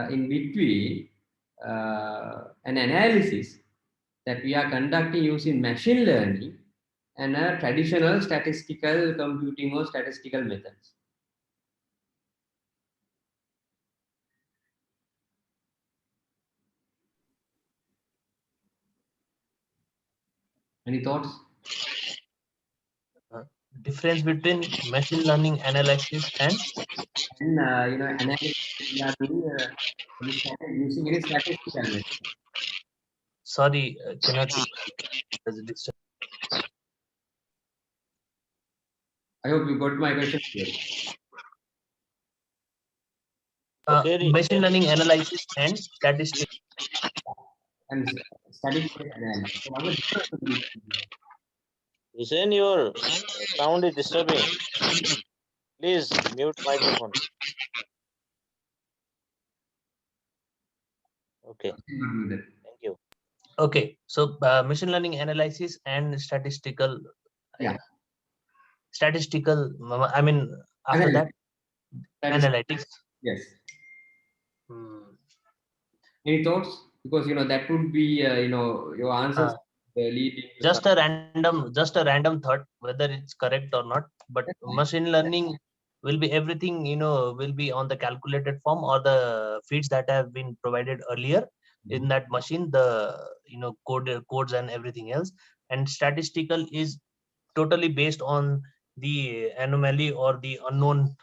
in between an analysis that we are conducting using machine learning and a traditional statistical computing or statistical methods? Any thoughts? Difference between machine learning analysis and And you know, analysis we are doing using any statistical method. sorry, cannot. There's a disturb- I hope you got my question here. machine learning analysis and statistics. And static-based analysis. So what was the difference between these two? Hussein, your sound is disturbing. Please mute microphone. Okay, thank you. Okay, so machine learning analysis and statistical, Yeah. statistical. I mean, after that, analytics. Yes. Hmm. Any thoughts? Because that would be your answers leading to Just a random thought, whether it's correct or not. But machine learning will be everything, will be on the calculated form or the feeds that have been provided earlier in that machine, the codes and everything else. And statistical is totally based on the anomaly or the unknown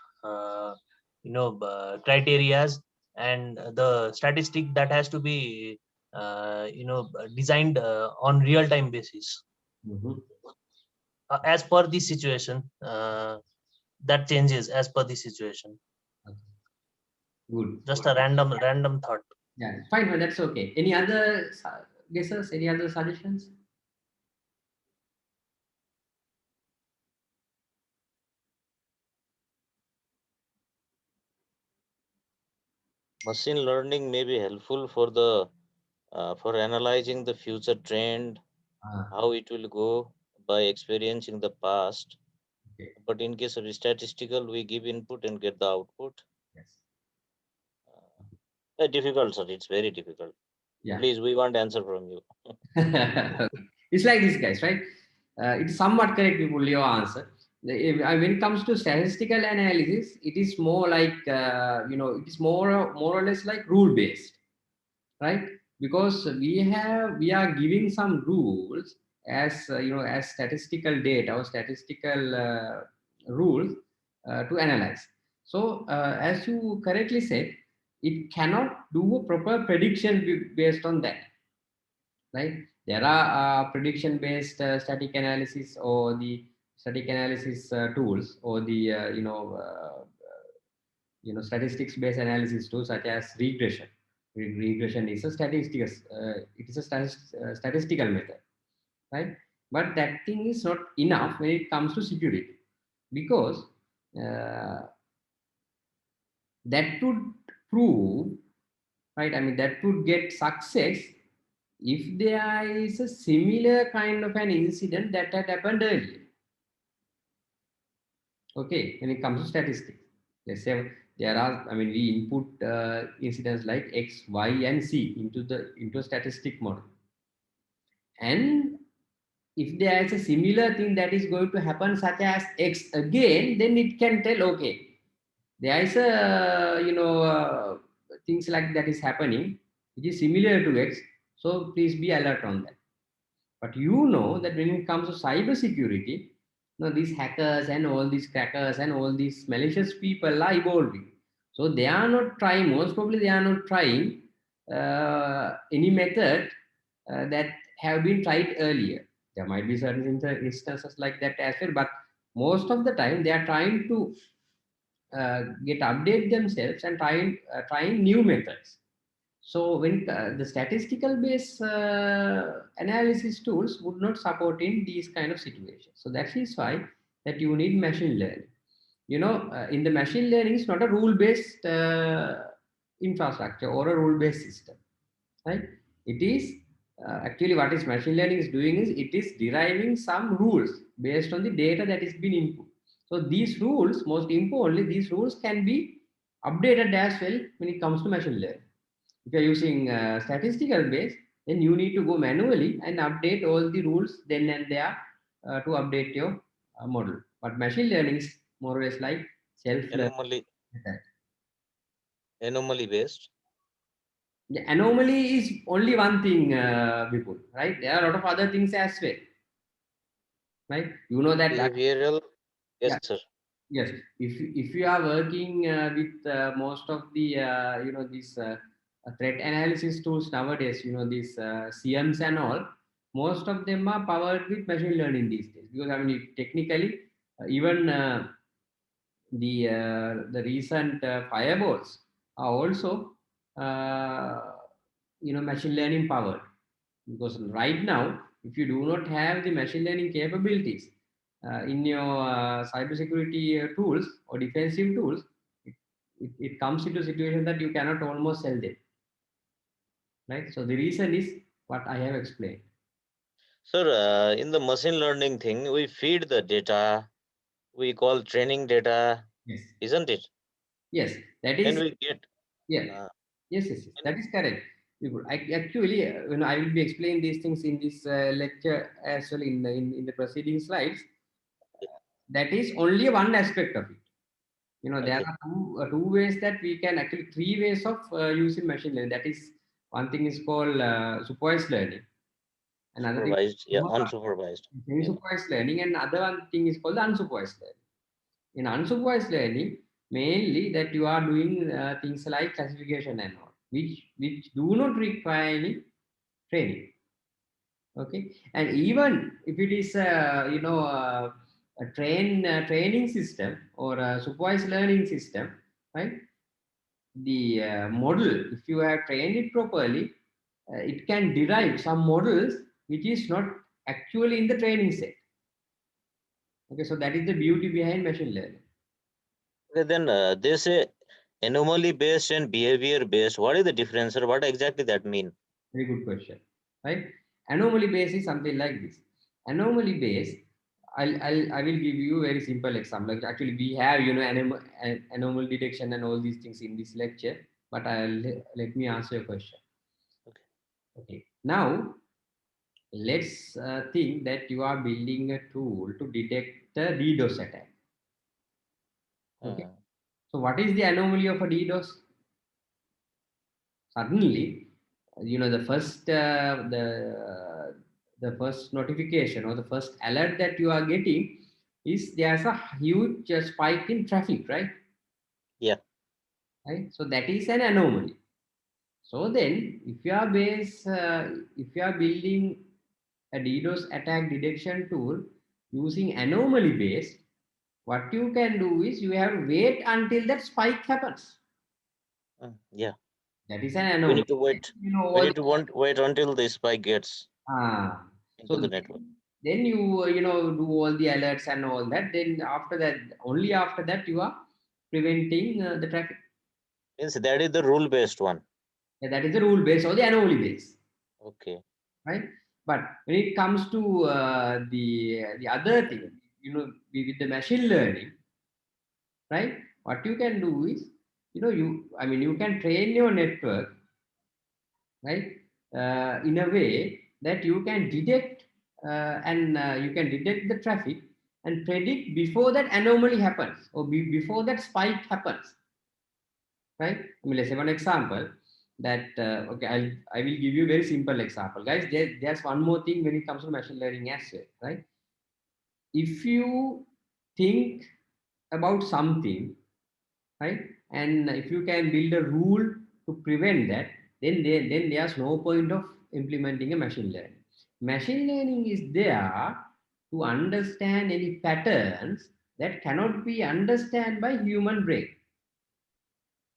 criterias, and the statistic that has to be designed on real-time basis as per the situation. That changes as per the situation. Good. Just a random thought. Yeah, fine, but that's okay. Any other guesses? Any other suggestions? Machine learning may be helpful for the for analyzing the future trend, how it will go by experiencing the past. Okay. But in case of statistical, we give input and get the output. Yes. Difficult, sir. It's very difficult. Yeah. Please, we want answer from you. It's like this, guys, right? It's somewhat correct, people, your answer. When it comes to statistical analysis, it is more like it is more or less like rule based, right? Because we are giving some rules as as statistical data or statistical rules to analyze. So as you correctly said, it cannot do a proper prediction based on that, right? There are prediction based static analysis or the static analysis tools, or the statistics based analysis tools such as regression. Regression is a statistical method, right? But that thing is not enough when it comes to security, because that would prove, right? I mean, that would get success if there is a similar kind of an incident that had happened earlier. Okay, when it comes to statistics, let's say there are, I mean, we input incidents like X, Y, and Z into a statistic model, and if there is a similar thing that is going to happen, such as X again, then it can tell, okay, there is a things like that is happening, which is similar to X, so please be alert on that. But that when it comes to cyber security, these hackers and all these crackers and all these malicious people are evolving. So they are not trying, most probably they are not trying any method that have been tried earlier. There might be certain instances like that as well, but most of the time they are trying to get update themselves and trying new methods. So when the statistical based analysis tools would not support in these kind of situations. So that is why that you need machine learning. In the machine learning, it's not a rule based infrastructure or a rule based system, right? It is actually what is machine learning is doing is it is deriving some rules based on the data that is being input. So these rules, most importantly, these rules can be updated as well when it comes to machine learning. If you're using statistical base, then you need to go manually and update all the rules then and there to update your model. But machine learning is more or less like self-learning. Anomaly based. The anomaly is only one thing, Vipul, right? There are a lot of other things as well, right? You know that. Behavioral. Yes, Yeah. sir. Yes. If you are working with most of the these threat analysis tools nowadays, these CMs and all, most of them are powered with machine learning these days. Because I mean, technically, even the recent firewalls are also machine learning powered, Because right now, if you do not have the machine learning capabilities in your cybersecurity tools or defensive tools, it comes into a situation that you cannot almost sell them. Right? So the reason is what I have explained. Sir, in the machine learning thing, we feed the data, we call training data, Yes. isn't it? Yes, that Then is. we get Yeah. Yes. That is correct. Actually, I will be explaining these things in this lecture as well in the preceding slides. That is only one aspect of it. There okay. are two ways that we can actually, three ways of using machine learning. That is, one thing is called supervised learning. Another thing is Supervised, yeah, unsupervised. Yeah. supervised learning, and other one thing is called unsupervised learning. In unsupervised learning, mainly that you are doing things like classification and all, which do not require any training. Okay, and even if it is a training system or a supervised learning system, right? The model, if you have trained it properly, it can derive some models which is not actually in the training set. Okay, so that is the beauty behind machine learning. Okay, then they say anomaly based and behavior based. What is the difference, or what exactly that mean? Very good question, right? Anomaly based is something like this. Anomaly based, I will give you a very simple example. Like actually, we have anomaly detection and all these things in this lecture. But let me answer your question. Okay. Okay. Now, let's think that you are building a tool to detect a DDoS attack. Okay. So, what is the anomaly of a DDoS? Suddenly, the first notification or the first alert that you are getting is there's a huge spike in traffic, right? Yeah. Right. So that is an anomaly. So then, if you are building a DDoS attack detection tool using anomaly based, what you can do is you have to wait until that spike happens. Yeah. That is an anomaly. We need to wait. We need to wait until the spike gets into the network. Then you do all the alerts and all that. Then only after that you are preventing the traffic. Means that is the rule based one. Yeah, that is the rule based or the anomaly based. Okay. Right. But when it comes to the other thing, with the machine learning, right? What you can do is, you can train your network, right, in a way that you can detect you can detect the traffic and predict before that anomaly happens or before that spike happens, right? Let's say one example that okay, I will give you a very simple example, guys. There's one more thing when it comes to machine learning as well, right? If you think about something, right, and if you can build a rule to prevent that, then there's no point of implementing a machine learning. Machine learning is there to understand any patterns that cannot be understood by human brain.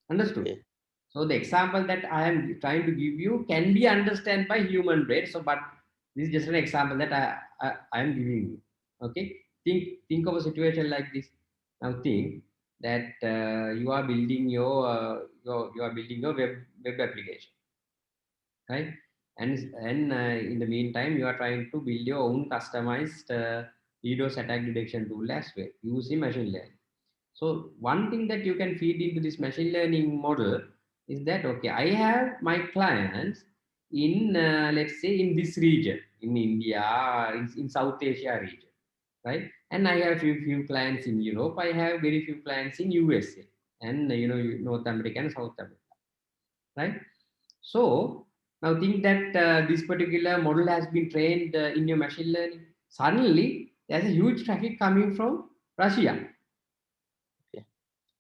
Understood? Okay. So the example that I am trying to give you can be understood by human brain. So, but this is just an example that I am giving you. Okay, think of a situation like this. Now think that you are building your web application, right? And in the meantime, you are trying to build your own customized DDoS attack detection tool as well using machine learning. So one thing that you can feed into this machine learning model is that, okay, I have my clients in, let's say, in this region, in India, in South Asia region, right? And I have few clients in Europe. I have very few clients in USA and, North America and South America, right? So now think that this particular model has been trained in your machine learning. Suddenly, there's a huge traffic coming from Russia,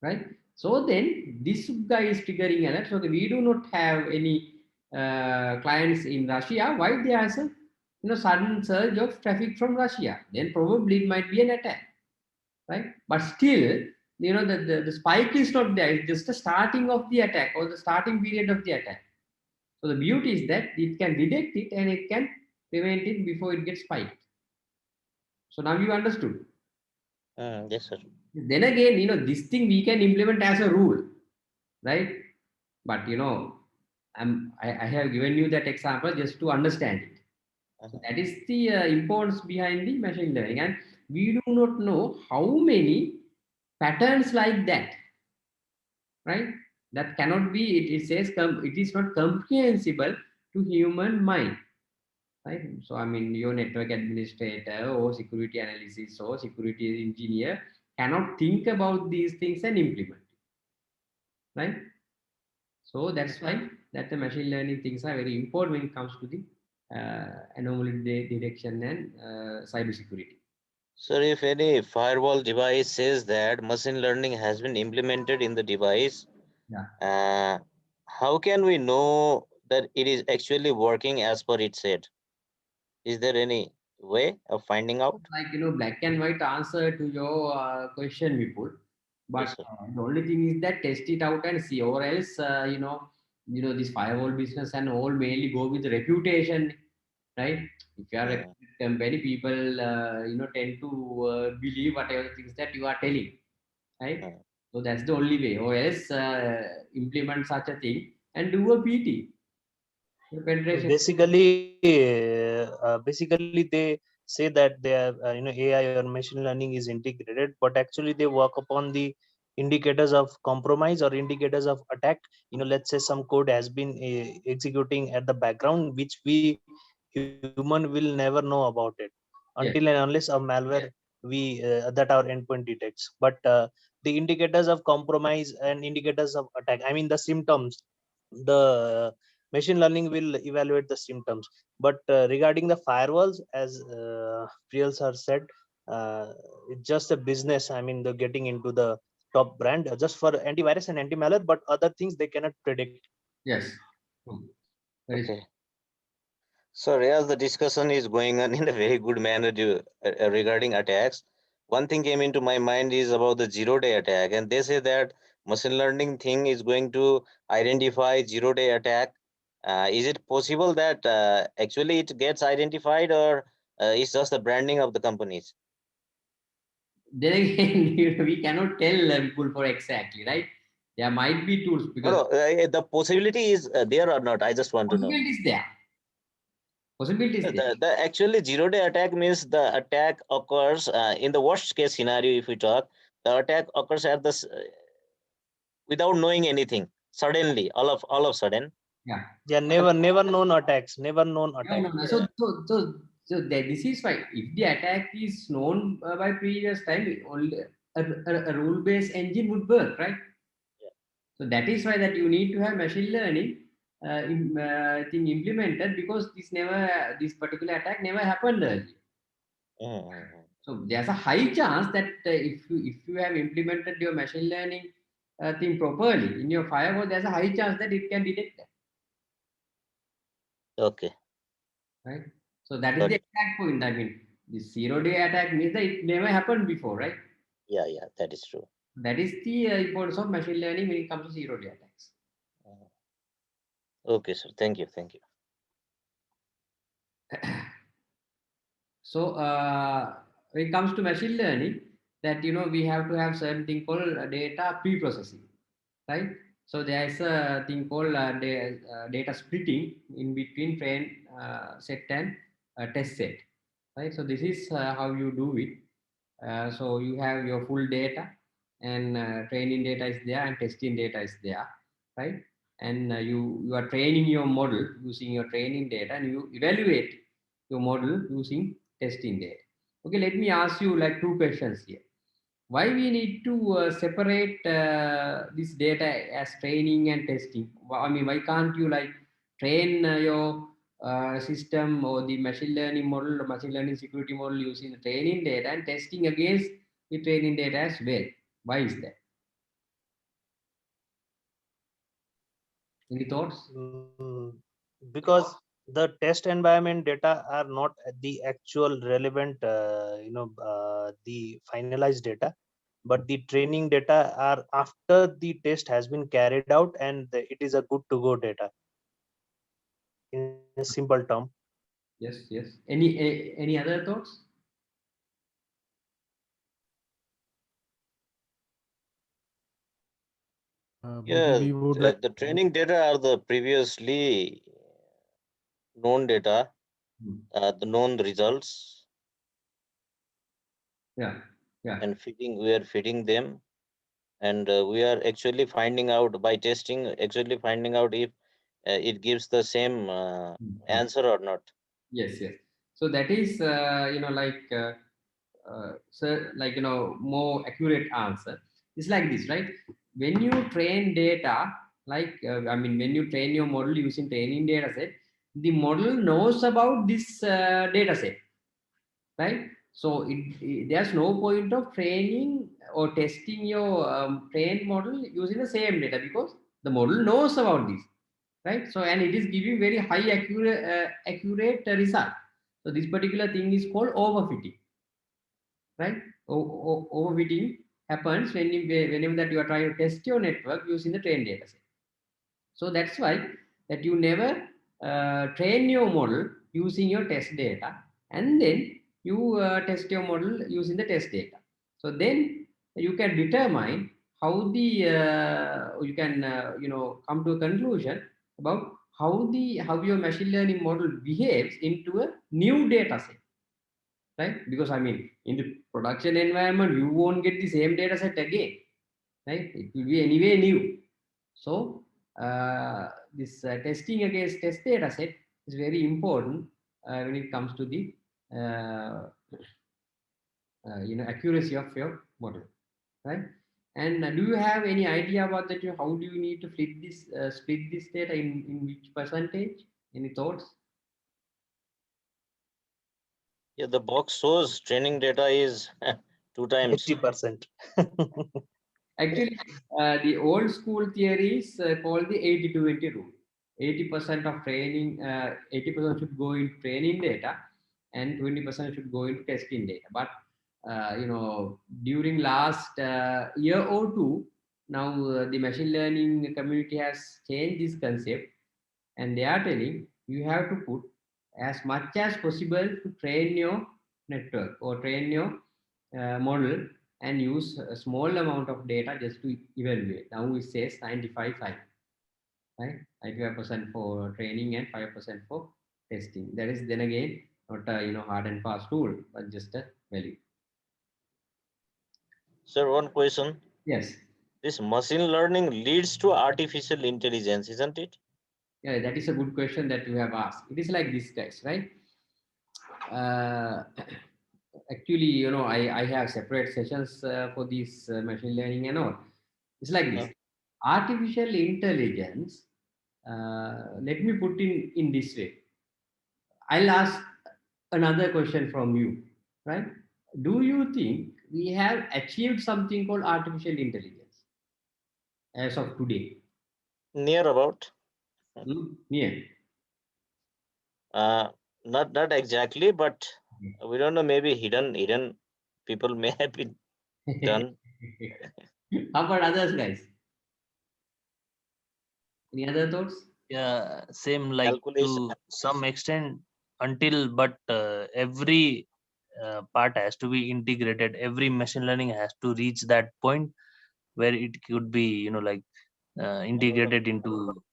right? So then this guy is triggering alert. So we do not have any clients in Russia. Why there's a sudden surge of traffic from Russia? Then probably it might be an attack, right? But still, the spike is not there. It's just the starting of the attack or the starting period of the attack. So the beauty is that it can detect it and it can prevent it before it gets spiked. So now you understood. Yes, sir. Then again, this thing we can implement as a rule, right? But I have given you that example just to understand it. So that is the importance behind the machine learning, and we do not know how many patterns like that, right? That cannot be. It says it is not comprehensible to human mind, right? So I mean, your network administrator or security analysis or security engineer cannot think about these things and implement it, right? So that's why that the machine learning things are very important when it comes to the anomaly detection and cyber security. Sir, if any firewall device says that machine learning has been implemented in the device, Yeah. how can we know that it is actually working as per it said? Is there any way of finding out? Like black and white answer to your question, Vipul. But Yes, sir. the only thing is that test it out and see, or else this firewall business and all mainly go with reputation, right? If you are a company, people tend to believe whatever things that you are telling, right? So that's the only way, or else implement such a thing and do a PT, penetration. Basically they say that they are AI or machine learning is integrated, but actually they work upon the indicators of compromise or indicators of attack. Let's say some code has been executing at the background, which we human will never know about it until and unless a malware we that our endpoint detects. But the indicators of compromise and indicators of attack, I mean the symptoms, the machine learning will evaluate the symptoms. But regarding the firewalls, as Priyal sir said, it's just a business. I mean, the getting into the top brand just for antivirus and anti-malware, but other things they cannot predict. Yes. Okay. So, as the discussion is going on in a very good manner regarding attacks, one thing came into my mind is about the zero-day attack, and they say that machine learning thing is going to identify zero-day attack. Is it possible that actually it gets identified, or it's just the branding of the companies? Then again, we cannot tell people for exactly, right? There might be tools because The possibility is there or not. I just want to know. possibility is there. Possibility is there. The actually zero-day attack means the attack occurs in the worst case scenario. If we talk, the attack occurs at the without knowing anything. Suddenly, all of sudden. Yeah. Never known attacks. Never known attacks. No. So this is why if the attack is known by previous time, only a rule-based engine would work, right? So that is why that you need to have machine learning thing implemented, because this particular attack never happened earlier. So there's a high chance that if you have implemented your machine learning thing properly in your firewall, there's a high chance that it can detect that. Okay. Right. So that is the exact point. I mean, the zero-day attack means that it never happened before, right? Yeah, that is true. That is the importance of machine learning when it comes to zero-day attacks. Okay, sir. Thank you. So when it comes to machine learning, that we have to have certain thing called data pre-processing, right? So there is a thing called data splitting in between train set and test set, right? So this is how you do it. So you have your full data, and training data is there and testing data is there, right? And you are training your model using your training data, and you evaluate your model using testing data. Okay, let me ask you like two questions here. Why we need to separate this data as training and testing? I mean, why can't you like train your system or the machine learning model or machine learning security model using the training data and testing against the training data as well? Why is that? Any thoughts? Because the test environment data are not the actual relevant, the finalized data, but the training data are after the test has been carried out, and it is a good to go data. a simple term. Yes, yes. Any other thoughts? Yeah, we would like the training data are the previously known data, the known results, Yeah, yeah. and we are feeding them, and we are actually finding out by testing, actually finding out if it gives the same answer or not. Yes, yes. So that is, like, more accurate answer. It's like this, right? When you train data, like, when you train your model using training data set, the model knows about this data set, right? So there's no point of training or testing your trained model using the same data because the model knows about this, right? So, and it is giving very high accurate result. So this particular thing is called overfitting, right? Overfitting happens whenever that you are trying to test your network using the trained data set. So that's why that you never train your model using your test data, and then you test your model using the test data. So then you can determine how the you can come to a conclusion about how your machine learning model behaves into a new data set, right? Because in the production environment you won't get the same data set again, right? It will be anyway new. So this testing against test data set is very important when it comes to the accuracy of your model, right? And do you have any idea about that? How do you need to split this data in which percentage? Any thoughts? Yeah, the box shows training data is 2 times. 80%. Actually, the old school theory is called the 80-20 rule. 80% of training, 80% should go in training data, and 20% should go into testing data. But during last year or two, now the machine learning community has changed this concept, and they are telling you have to put as much as possible to train your network or train your model, and use a small amount of data just to evaluate. Now it says 95-5, right? 95% for training and 5% for testing. That is then again not a hard and fast rule, but just a value. Sir, one question. Yes. This machine learning leads to artificial intelligence, isn't it? Yeah, that is a good question that you have asked. It is like this, guys, right? Actually, I have separate sessions for this machine learning and all. It's like this. Artificial intelligence, let me put in this way. I'll ask another question from you, right? Do you think we have achieved something called artificial intelligence as of today? Near about. Near. Not exactly, but we don't know. Maybe hidden people may have been done. How about others, guys? Any other thoughts? Yeah, same, like to some extent but every part has to be integrated. Every machine learning has to reach that point where it could be integrated into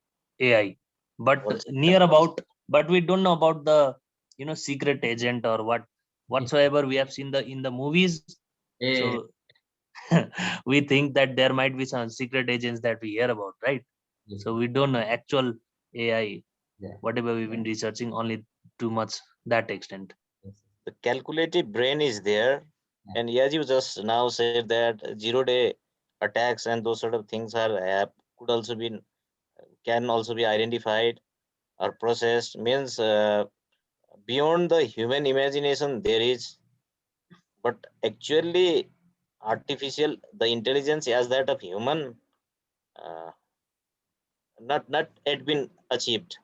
AI. But but we don't know about the secret agent or whatsoever we have seen in the movies. So we think that there might be some secret agents that we hear about, right? So we don't know actual AI, whatever we've been researching, only too much that extent. The calculative brain is there, and as you just now said that 0-day attacks and those sort of things can also be identified or processed. Means beyond the human imagination there is, but actually the intelligence as that of human not yet been achieved.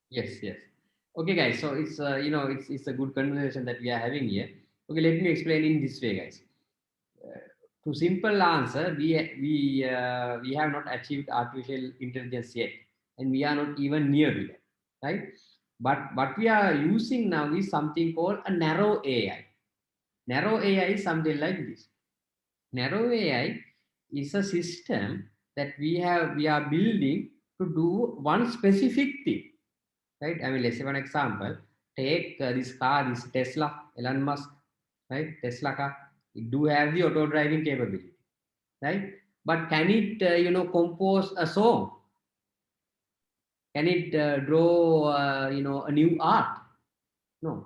Yes, yes. Okay, guys. So it's it's a good conversation that we are having here. Okay, let me explain in this way, guys. To simple answer, we have not achieved artificial intelligence yet, and we are not even near to that, right? But what we are using now is something called a narrow AI. Narrow AI is something like this. Narrow AI is a system that we are building to do one specific thing, right? I mean, let's say one example. Take this car, this Tesla, Elon Musk, right? Tesla car. It do have the auto driving capability, right? But can it, compose a song? Can it draw, a new art? No,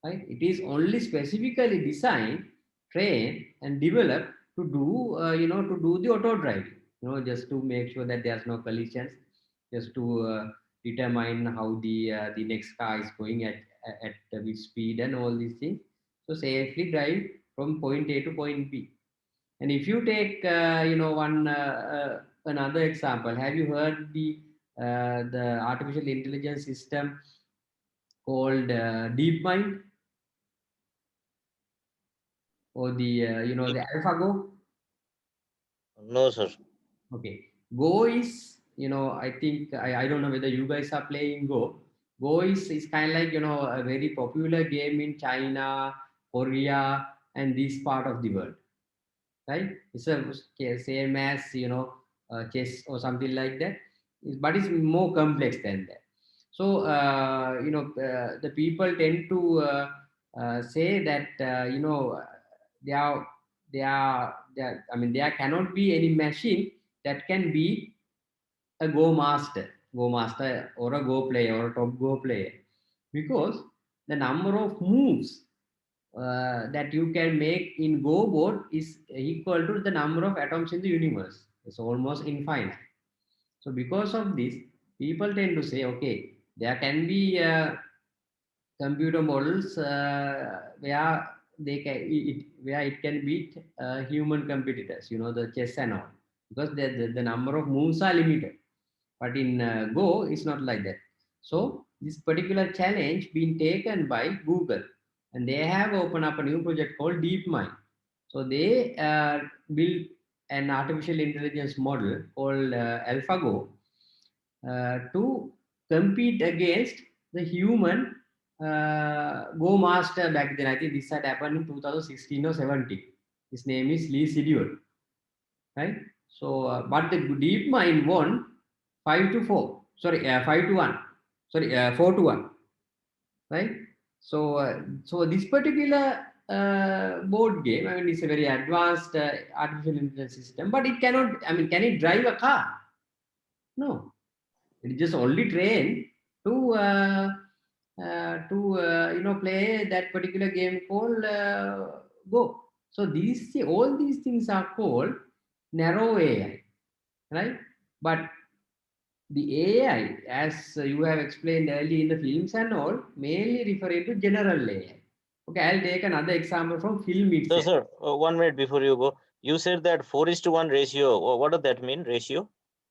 right? It is only specifically designed, trained, and developed to do, to do the auto driving. Just to make sure that there's no collisions, just to determine how the next car is going at which speed and all these things. So safely drive from point A to point B. And if you take, one another example, have you heard the artificial intelligence system called DeepMind, or the the AlphaGo? No, sir. Okay, Go is, I think I don't know whether you guys are playing Go. Go is kind of like, a very popular game in China, Korea, and this part of the world, right? It's a same as chess or something like that, but it's more complex than that. So the people tend to say that there are I mean, there cannot be any machine that can be a go master or a go player or a top go player, because the number of moves that you can make in Go board is equal to the number of atoms in the universe. It's almost infinite. So because of this, people tend to say, okay, there can be computer models where where it can beat human competitors, the chess and all, because the number of moves are limited. But in Go, it's not like that. So this particular challenge being taken by Google, and they have opened up a new project called DeepMind. So they built an artificial intelligence model called AlphaGo to compete against the human Go master back then. I think this had happened in 2016 or 17. His name is Lee Sedol, right? So, but the DeepMind won 5-4. Sorry, 5-1. Sorry, 4-1. Right? So, so this particular board game, I mean, it's a very advanced artificial intelligence system, but it cannot. I mean, can it drive a car? No, it is just only trained to play that particular game called Go. So all these things are called narrow AI, right? But the AI, as you have explained earlier in the films and all, mainly referring to general AI. Okay, I'll take another example from film So, itself. sir, 1 minute before you go, you said that 4:1 ratio. What does that mean, ratio?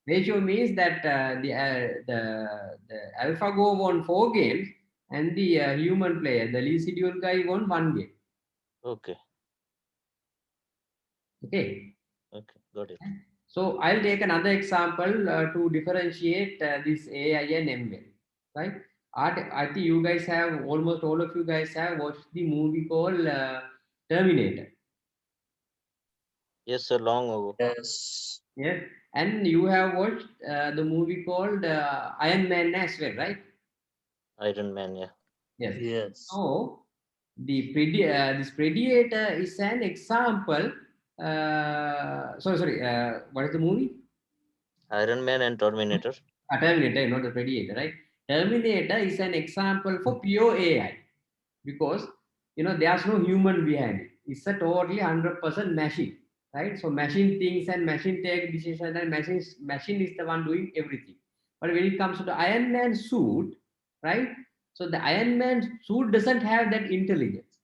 Ratio means that the AlphaGo won 4 games and the human player, the Lee Sedol guy, won 1 game. Okay. Okay. Okay, got it. So I'll take another example to differentiate this AI and ML, right? I think you guys have, almost all of you guys have watched the movie called Terminator. Yes, sir, long ago. Yes. Yeah, and you have watched the movie called Iron Man as well, right? Iron Man, yeah. Yes. Yes. So this Predator is an example. Sorry. What is the movie? Iron Man and Terminator. Terminator, not the Predator, right? Terminator is an example for pure AI, because there's no human behind it. It's a totally 100% machine, right? So machine thinks and machine take decisions, and machine is the one doing everything. But when it comes to the Iron Man suit, right? So the Iron Man suit doesn't have that intelligence,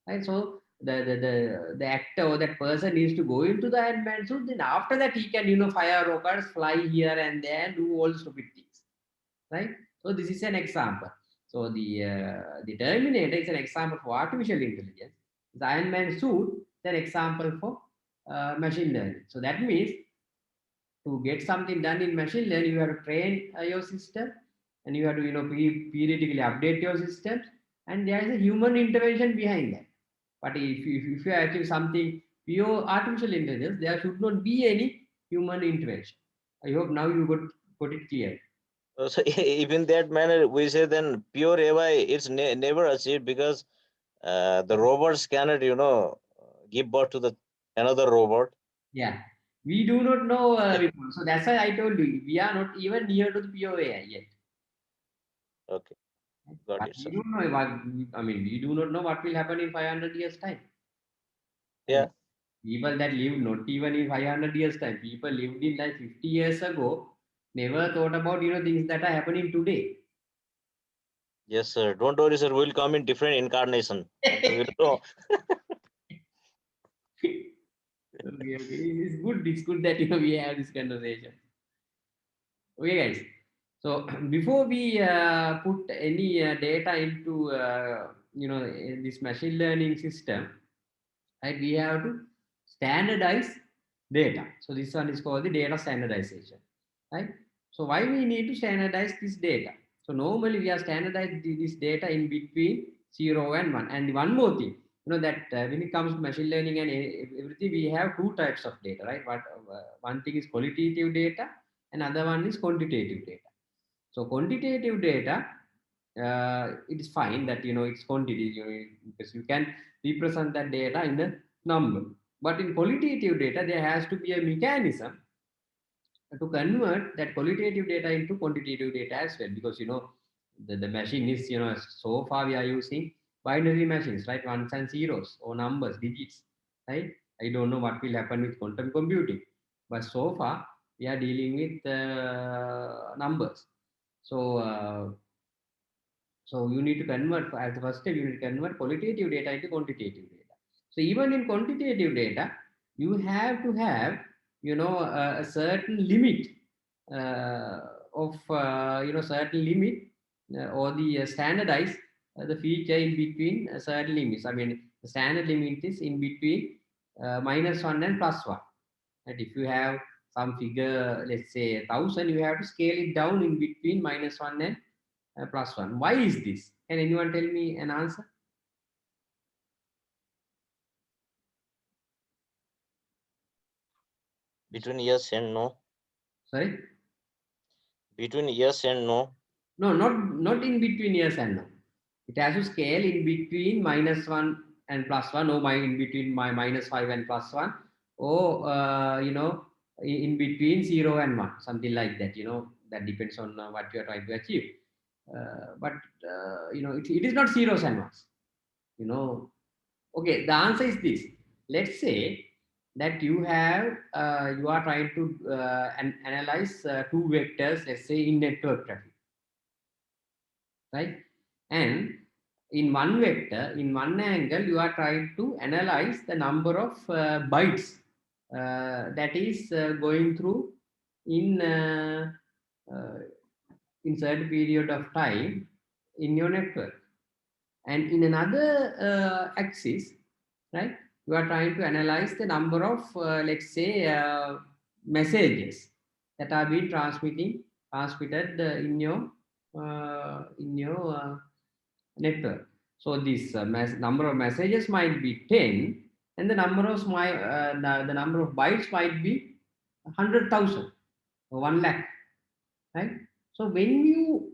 right? So the actor or that person needs to go into the Iron Man suit. Then after that, he can fire rockets, fly here and there, do all stupid things, right? So this is an example. So the Terminator is an example for artificial intelligence. The Iron Man suit is an example for machine learning. So that means to get something done in machine learning, you have to train your system. and you have to, periodically update your systems, and there is a human intervention behind that. But if you achieve something pure artificial intelligence, there should not be any human intervention. I hope now you got it clear. So even that manner, we say then pure AI, it's never achieved because the robots cannot, give birth to the another robot. Yeah, we do not know. So that's why I told you we are not even near to the pure AI yet. Okay, got But it, we sir. don't know what, I mean, we do not know what will happen in 500 years time. Yeah. People that live not even in 500 years time, people lived in like 50 years ago, never thought about, things that are happening today. Yes, sir. Don't worry, sir. We'll come in different incarnation. We'll know. Okay. It's good that, we have this conversation. Okay, guys. So before we put any data into, this machine learning system, right, we have to standardize data. So this one is called the data standardization, right? So why we need to standardize this data? So normally we are standardizing this data in between 0 and 1. And one more thing, that when it comes to machine learning and everything, we have two types of data, right? One thing is qualitative data, and other one is quantitative data. So quantitative data, it is fine that it's quantity, because you can represent that data in a number. But in qualitative data, there has to be a mechanism to convert that qualitative data into quantitative data as well, because the machine is, so far we are using binary machines, right? Ones and zeros, or numbers, digits, right? I don't know what will happen with quantum computing, but so far we are dealing with numbers. So you need to convert, as the first step, you need to convert qualitative data into quantitative data. So even in quantitative data, you have to have, a certain limit certain limit, or the standardize the feature in between certain limits. I mean, the standard limit is in between -1 and +1. And if you have some figure, let's say 1000, you have to scale it down in between -1 and +1. Why is this? Can anyone tell me an answer? Between yes and no. Sorry? Between yes and no. No, not in between yes and no. It has to scale in between -1 and +1, or in between my -5 and +1, or in between 0 and 1, something like that. That depends on what you are trying to achieve. But it is not zeros and ones. Okay, the answer is this. Let's say that you are trying to analyze two vectors, let's say in network traffic, right? And in one vector, in one angle, you are trying to analyze the number of bytes that is going through in certain period of time in your network. And in another axis, right, you are trying to analyze the number of, let's say, messages that are being transmitted in your network. So this number of messages might be 10, and the number of the number of bytes might be 100,000 or 1 lakh, right? So when you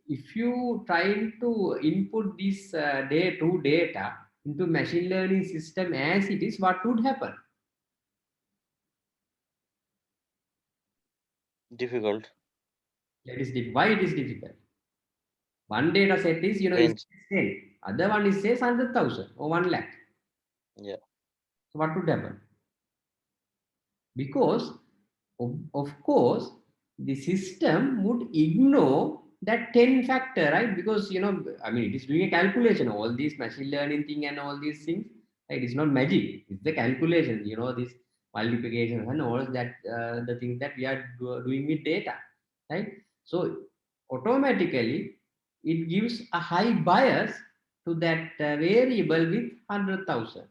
if you try to input this data into machine learning system as it is, what would happen? Difficult. That is why it is difficult. One data set is, is 10. Other one is says 100,000 or 1 lakh. Yeah. So what would happen? Because of course the system would ignore that 10 factor, right? Because I mean, it is doing a calculation. All these machine learning thing and all these things, right? It's not magic. It's the calculation. This multiplication and all that, the things that we are doing with data, right? So automatically it gives a high bias to that variable with 100,000,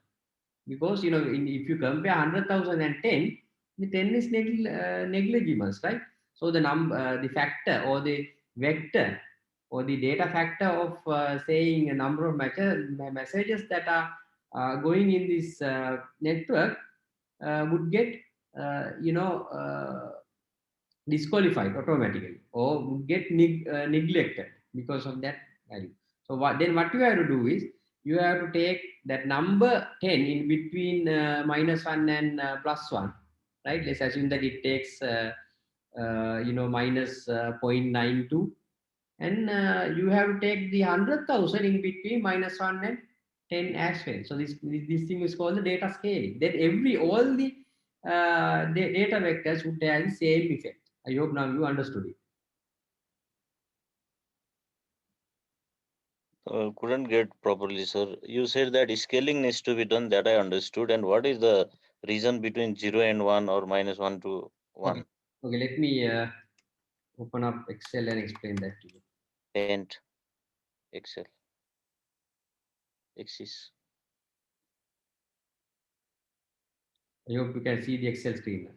because if you compare 100,000 and 10, the 10 is negligible, right? So the the factor or the vector or the data factor of saying a number of messages that are going in this network would get disqualified automatically or would get neglected because of that value. So what you have to do is you have to take that number 10 in between -1 and +1, right? Let's assume that it takes minus 0.92, and you have to take the 100,000 in between -1 and 10 as well. So this thing is called the data scaling. Then all the data vectors would have the same effect. I hope now you understood it. Couldn't get properly, sir. You said that scaling needs to be done. That I understood. And what is the reason between 0 and 1 or -1 to 1? Okay, let me open up Excel and explain that to you. And Excel. Axis. I hope you can see the Excel screen now.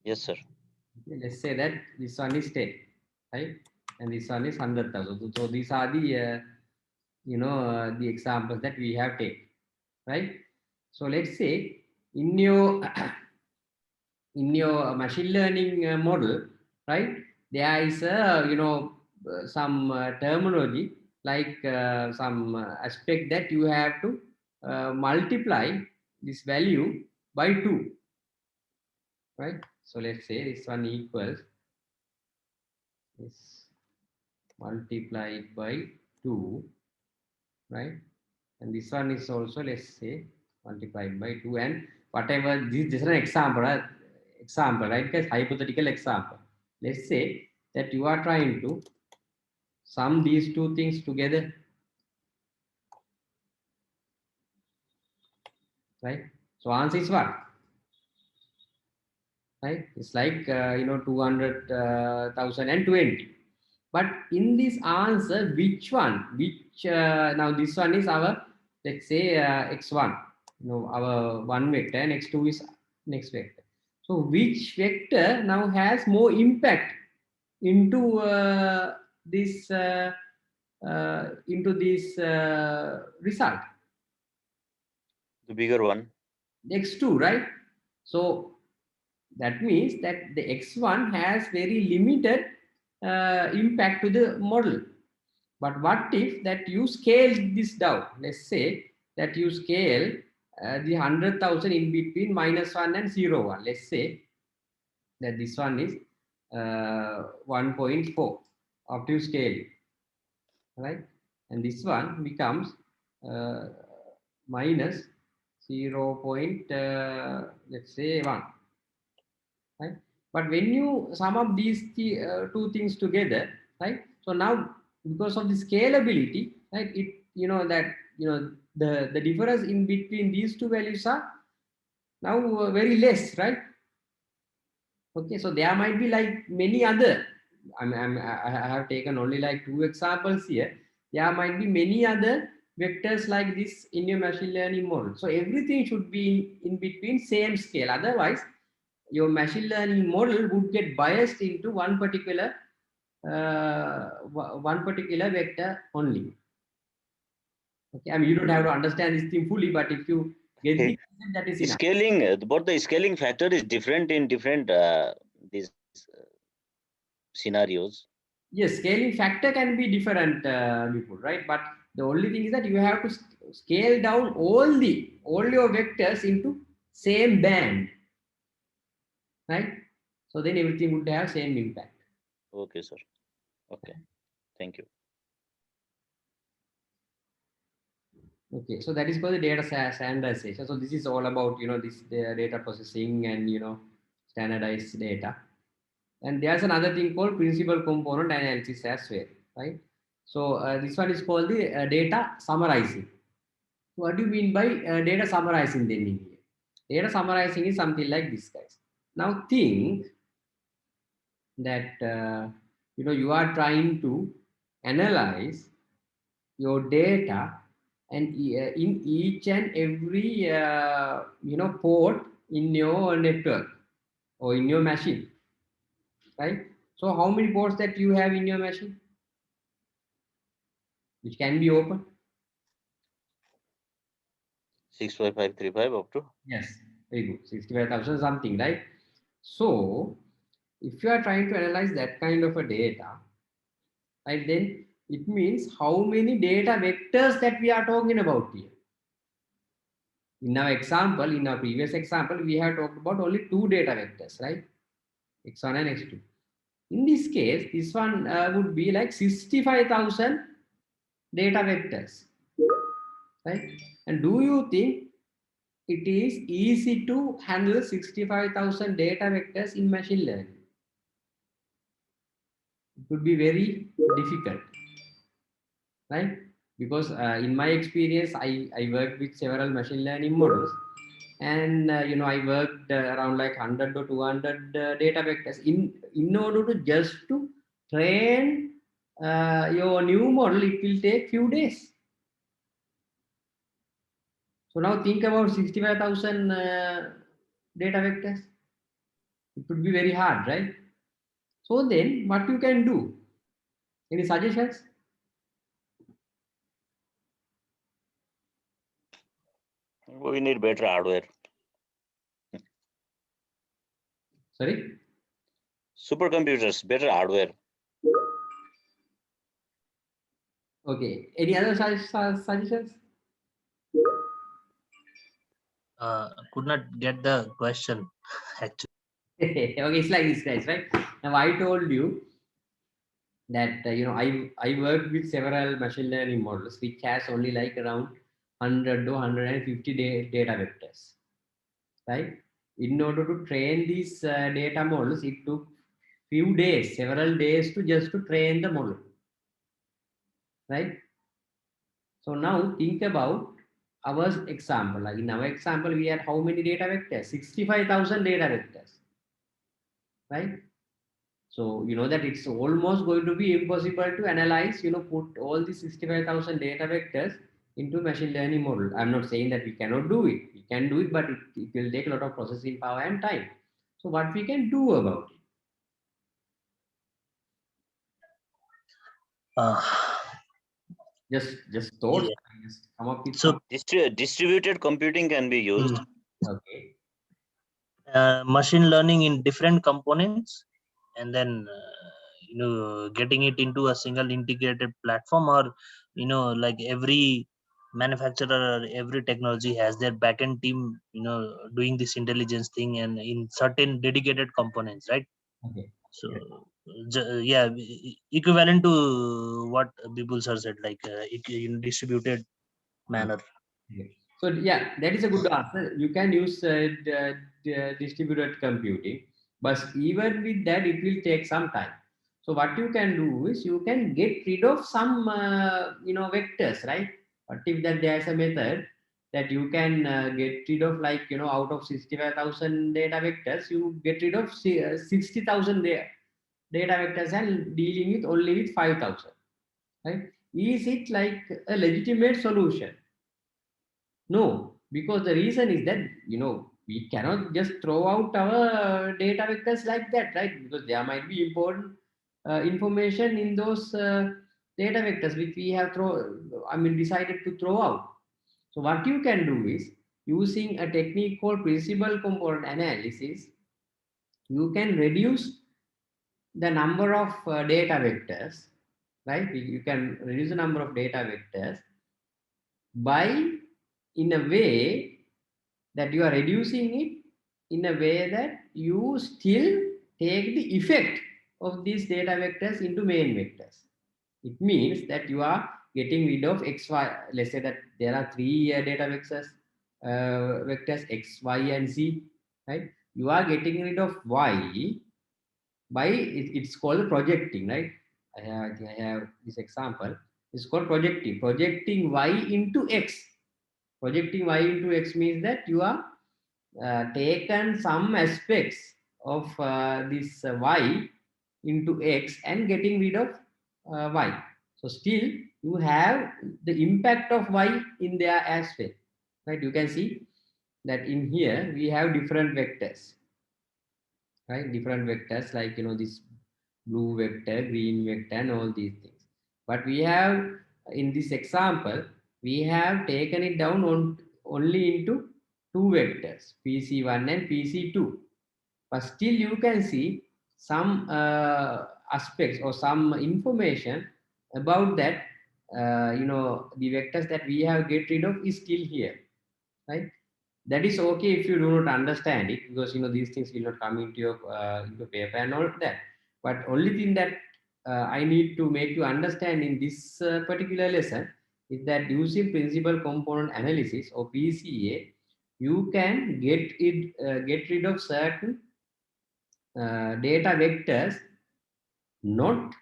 Yes, sir. Okay, let's say that this one is 10, right? And this one is 100,000. So these are the the examples that we have taken, right? So let's say in your machine learning model, right? There is some terminology like some aspect that you have to multiply this value by 2, right? So let's say this one equals this multiplied by 2, right? And this one is also, let's say, multiplied by 2, and whatever, this is an example, right? Because hypothetical example. Let's say that you are trying to sum these two things together, right? So answer is what? Right? It's like 200,020. But in this answer, which now this one is our, let's say x1, our one vector, and x2 is next vector. So which vector now has more impact into this result? The bigger one. X2, right? So that means that the x1 has very limited impact to the model. But what if that you scale this down? Let's say that you scale the 100,000 in between -1 and 0.1. Let's say that this one is 1.4 after you scale it, right? And this one becomes minus 0. Let's say 1. Right? But when you sum up these two things together, right? So now because of the scalability, right? The difference in between these two values are now very less, right? Okay, so there might be like many other. I have taken only like 2 examples here. There might be many other vectors like this in your machine learning model. So everything should be in between same scale. Otherwise, your machine learning model would get biased into one particular vector only. Okay, I mean, you don't have to understand this thing fully, but if you get the concept, that is enough. Scaling, but the scaling factor is different in different these scenarios. Yes, scaling factor can be different, right? But the only thing is that you have to scale down all your vectors into same band, right? So then everything would have same impact. Okay, sir. Okay, thank you. Okay, so that is for the data standardization. So this is all about this data processing and standardized data. And there's another thing called principal component analysis as well, right? So this one is called the data summarizing. What do you mean by data summarizing then in here? Data summarizing is something like this, guys. Now think that you are trying to analyze your data, and in each and every port in your network. or in your machine, right? So how many ports that you have in your machine which can be open? 65535 up to. Yes, very good. 65,000 something, right? So if you are trying to analyze that kind of a data, right, then it means how many data vectors that we are talking about here. In our example, in our previous example, we have talked about only 2 data vectors, right? X1 and X2. In this case, this one would be like 65,000 data vectors, right? And do you think it is easy to handle 65,000 data vectors in machine learning? It would be very difficult, right? Because in my experience, I worked with several machine learning models, and I worked around like 100 or 200 data vectors in order to just to train your new model. It will take few days. So now think about 65,000 data vectors. It would be very hard, right? So then what you can do? Any suggestions? We need better hardware. Sorry? Supercomputers, better hardware. Okay. Any other suggestions? Could not get the question actually. Okay, it's like this, guys, right? Now I told you that I worked with several machine learning models which has only like around 100 to 150 data vectors, right? In order to train these data models, it took few days, several days to just to train the model, right? So now think about our example. Like in our example, we had how many data vectors? 65,000 data vectors, right? So you know that it's almost going to be impossible to analyze, put all the 65,000 data vectors into machine learning model. I'm not saying that we cannot do it. We can do it, but it will take a lot of processing power and time. So what we can do about it? Just thoughts. Yeah. Just come up with So Distributed computing can be used. Okay. Machine learning in different components, and then getting it into a single integrated platform, or like every manufacturer or every technology has their backend team doing this intelligence thing and in certain dedicated components, right? Okay. So yeah, equivalent to what Bibul sir said, like in distributed manner. Okay. So yeah, that is a good answer. You can use distributed computing, but even with that, it will take some time. So what you can do is you can get rid of some vectors, right? What if that there's a method that you can get rid of, like out of 65,000 data vectors, you get rid of 60,000 data vectors and dealing with only with 5,000, right? Is it like a legitimate solution? No, because the reason is that we cannot just throw out our data vectors like that, right? Because there might be important information in those data vectors which we have decided to throw out. So what you can do is, using a technique called principal component analysis, you can reduce the number of data vectors, right? You can reduce the number of data vectors by, in a way that you are reducing it in a way that you still take the effect of these data vectors into main vectors. It means that you are getting rid of x, y. Let's say that there are 3 data vectors x, y, and z, right? You are getting rid of y by it's called projecting, right? I think I have this example. It's called projecting y into x. Projecting y into x means that you are taken some aspects of this y into x and getting rid of y. So still you have the impact of y in there as well, right? You can see that in here we have different vectors, right? Different vectors like, this blue vector, green vector, and all these things. But we have, in this example, we have taken it down on only into two vectors, PC1 and PC2. But still you can see some aspects or some information about that, the vectors that we have get rid of is still here, right? That is okay if you do not understand it, because these things will not come into your into paper and all that. But only thing that I need to make you understand in this particular lesson is that using principal component analysis or PCA, you can get rid of certain data vectors, not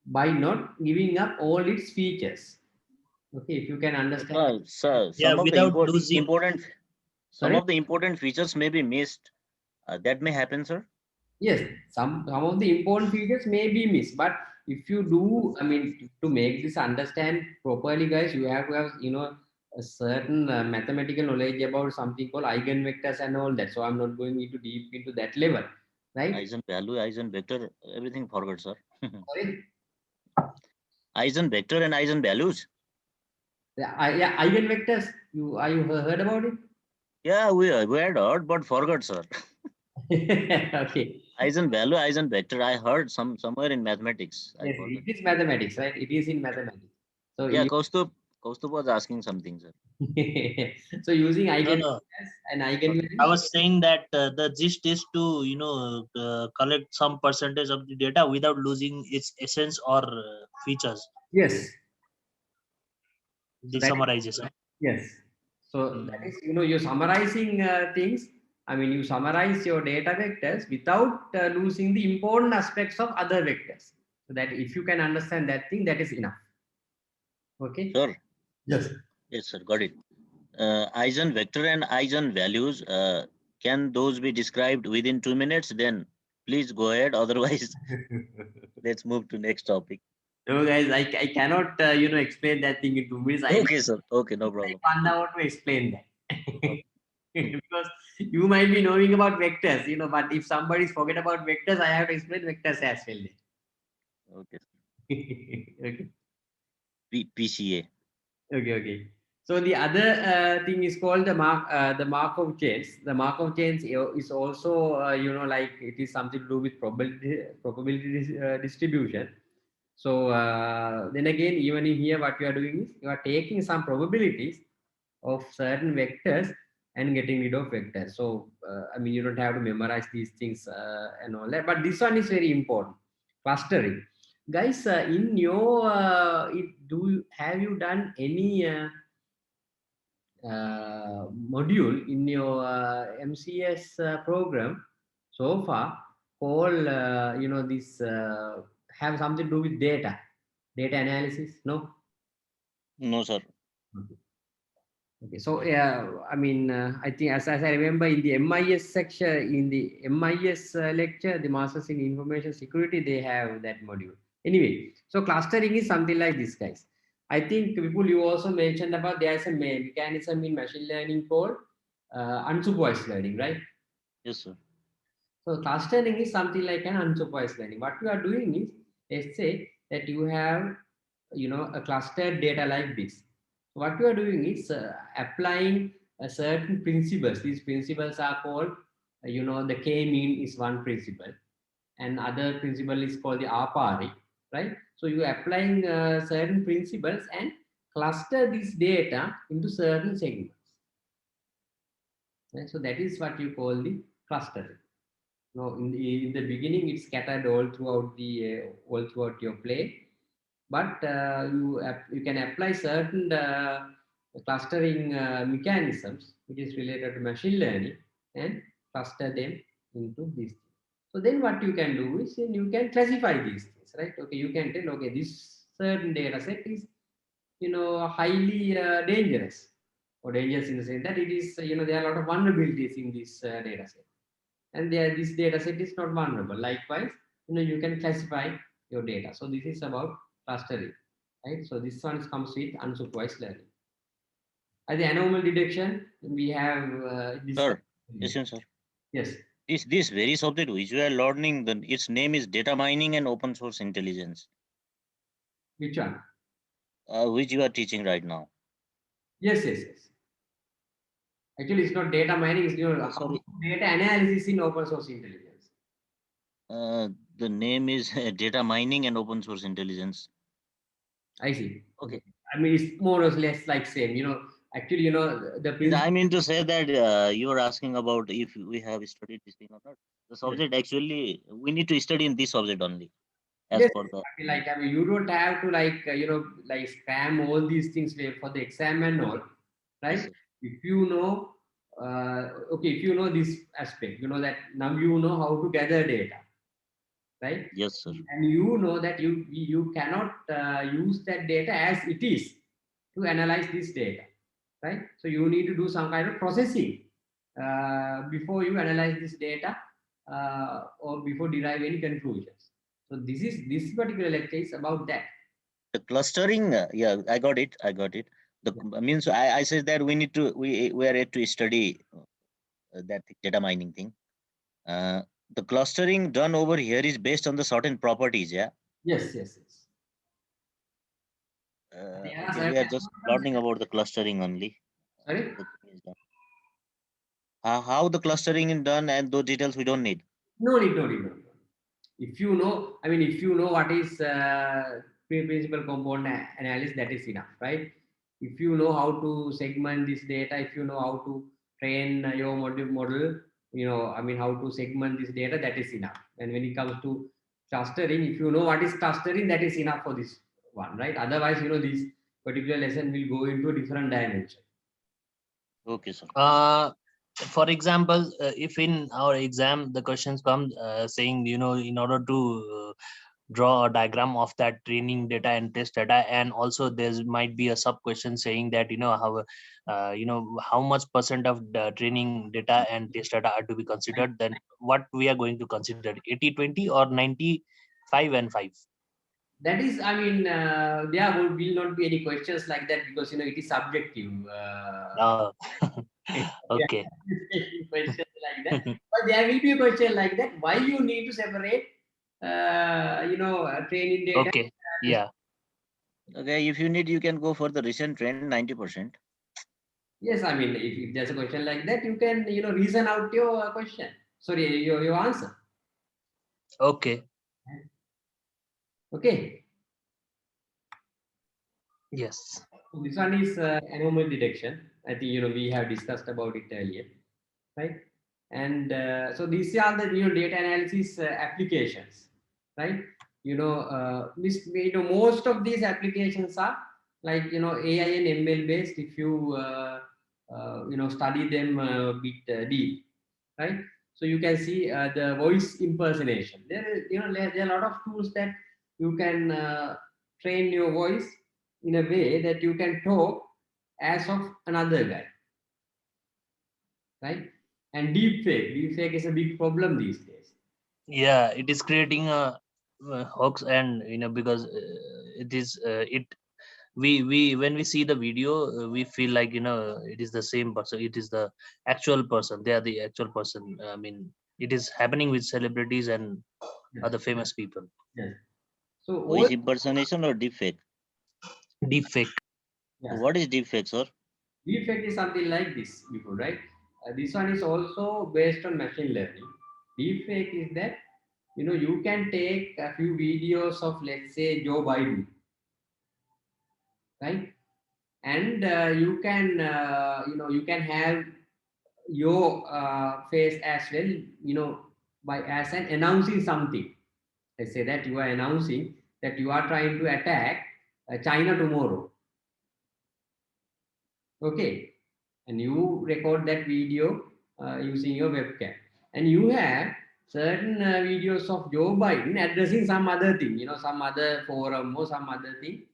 by not giving up all its features. Okay, if you can understand. Sir, Yeah, some of the without losing. some of the important features may be missed. That may happen, sir. Yes, some of the important features may be missed, but if you do, to make this understand properly, guys, you have to have a certain mathematical knowledge about something called eigenvectors and all that. So I'm not going into deep into that level, right? Eigenvalue, eigenvector, everything forgot, sir. Sorry. Eigenvector and eigenvalues. Yeah, eigenvectors. You heard about it? Yeah, we had heard, but forgot, sir. Okay. Eigenvalue, eigenvector. I heard somewhere in mathematics. Yes, it is mathematics, right? It is in mathematics. So yeah, Kaustubh was asking something, sir. So using eigenvectors No. and eigenvalues. I was saying that the gist is to collect some percentage of the data without losing its essence or features. Yes. The summarization. Yes. So that is, you're summarizing things. You summarize your data vectors without losing the important aspects of other vectors. So that if you can understand that thing, that is enough. Okay. Sure. Yes. Yes, sir. Got it. Eigenvector and eigenvalues. Can those be described within 2 minutes? Then please go ahead. Otherwise, let's move to next topic. No, guys, I cannot, explain that thing in 2 minutes. Okay, sir. Okay, no problem. I 1 hour to explain that. Because you might be knowing about vectors, but if somebody's forget about vectors, I have to explain vectors as well. Okay. Okay. PCA. Okay. So the other thing is called the Markov chains. The Markov chains is also, like it is something to do with probability distribution. So then again, even in here, what you are doing is you are taking some probabilities of certain vectors and getting rid of vectors. So you don't have to memorize these things and all that. But this one is very important. Clustering, guys. In your, have you done any module in your MCS program so far called this have something to do with data analysis? No. No, sir. Okay, so I think as I remember in the MIS section, in the MIS lecture, the Masters in Information Security, they have that module. Anyway, so clustering is something like this, guys. I think people, you also mentioned about there's a mechanism in machine learning called unsupervised learning, right? Yes, sir. So clustering is something like an unsupervised learning. What you are doing is, let's say that you have, a clustered data like this. What you are doing is applying certain principles. These principles are called, the K-mean is one principle, and other principle is called the APARI, right? So you are applying certain principles and cluster this data into certain segments. Right? So that is what you call the clustering. Now, in the beginning, it's scattered all throughout your play, but you can apply certain clustering mechanisms which is related to machine learning and cluster them into these things. So then what you can do is you can classify these things, right? Okay, you can tell, okay, this certain data set is highly dangerous, or dangerous in the sense that it is there are a lot of vulnerabilities in this data set, and this data set is not vulnerable. Likewise, you can classify your data. So this is about clustering, right? So this one comes with unsupervised learning. At the anomaly detection, we have Sir, listen, sir. Yes. This very subject which we are learning, its name is data mining and open source intelligence, Which one? which you are teaching right now. Yes. Actually, it's not data mining. It's Sorry. data analysis in open source intelligence. The name is data mining and open source intelligence. I see. Okay. I mean, it's more or less like same. Actually, the I mean to say that you are asking about if we have studied this thing or not. The subject actually we need to study in this subject only. As yes, for the I mean, you don't have to like spam all these things for the exam and all, right? Yes, If you know, okay, if you know this aspect, that now you know how to gather data, right? yes, sir. And you know that you cannot use that data as it is to analyze this data, right? So you need to do some kind of processing before you analyze this data or before derive any conclusions. So this particular lecture is about that. The clustering, yeah, I got it. The means I said that we are yet to study that data mining thing. The clustering done over here is based on the certain properties, yeah. Yes. Okay, we are just learning about the clustering only. Sorry? How the clustering is done and those details we don't need. No need. If you know, if you know what is principal component analysis, that is enough, right? If you know how to segment this data, if you know how to train your model, how to segment this data, that is enough. And when it comes to clustering, if you know what is clustering, that is enough for this one, right? Otherwise, this particular lesson will go into a different dimension. Okay, sir. For example, if in our exam the questions come saying, in order to draw a diagram of that training data and test data, and also there might be a sub question saying that how much % of the training data and test data are to be considered, then what we are going to consider, 80-20 or 95-5? That is, there will not be any questions like that because it is subjective. Okay. Questions like that, but there will be a question like that. Why you need to separate, training data? Okay. Yeah. Okay, if you need, you can go for the recent trend 90%. Yes, if there's a question like that, you can reason out your question. Sorry, your answer. Okay. Okay. Yes. So this one is anomaly detection. I think we have discussed about it earlier, right? And so these are the data analysis applications, right? Most of these applications are like AI and ML based. If you study them a bit deep, right? So you can see the voice impersonation. There are a lot of tools that you can train your voice in a way that you can talk as of another guy, right? And deepfake is a big problem these days. Yeah, it is creating a hoax, and because it is we when we see the video, we feel like it is the same person, it is the actual person, they are the actual person. It is happening with celebrities and other famous people. Yes. So Voice impersonation or deepfake? Deepfake. Yes. What is deepfake, sir? Deepfake is something like this before, right? This one is also based on machine learning. Deepfake is that you can take a few videos of, let's say, Joe Biden, right? And you can have your face as well, by as an announcing something. Let's say that you are announcing that you are trying to attack China tomorrow. Okay, and you record that video using your webcam, and you have certain videos of Joe Biden addressing some other thing, some other forum or some other thing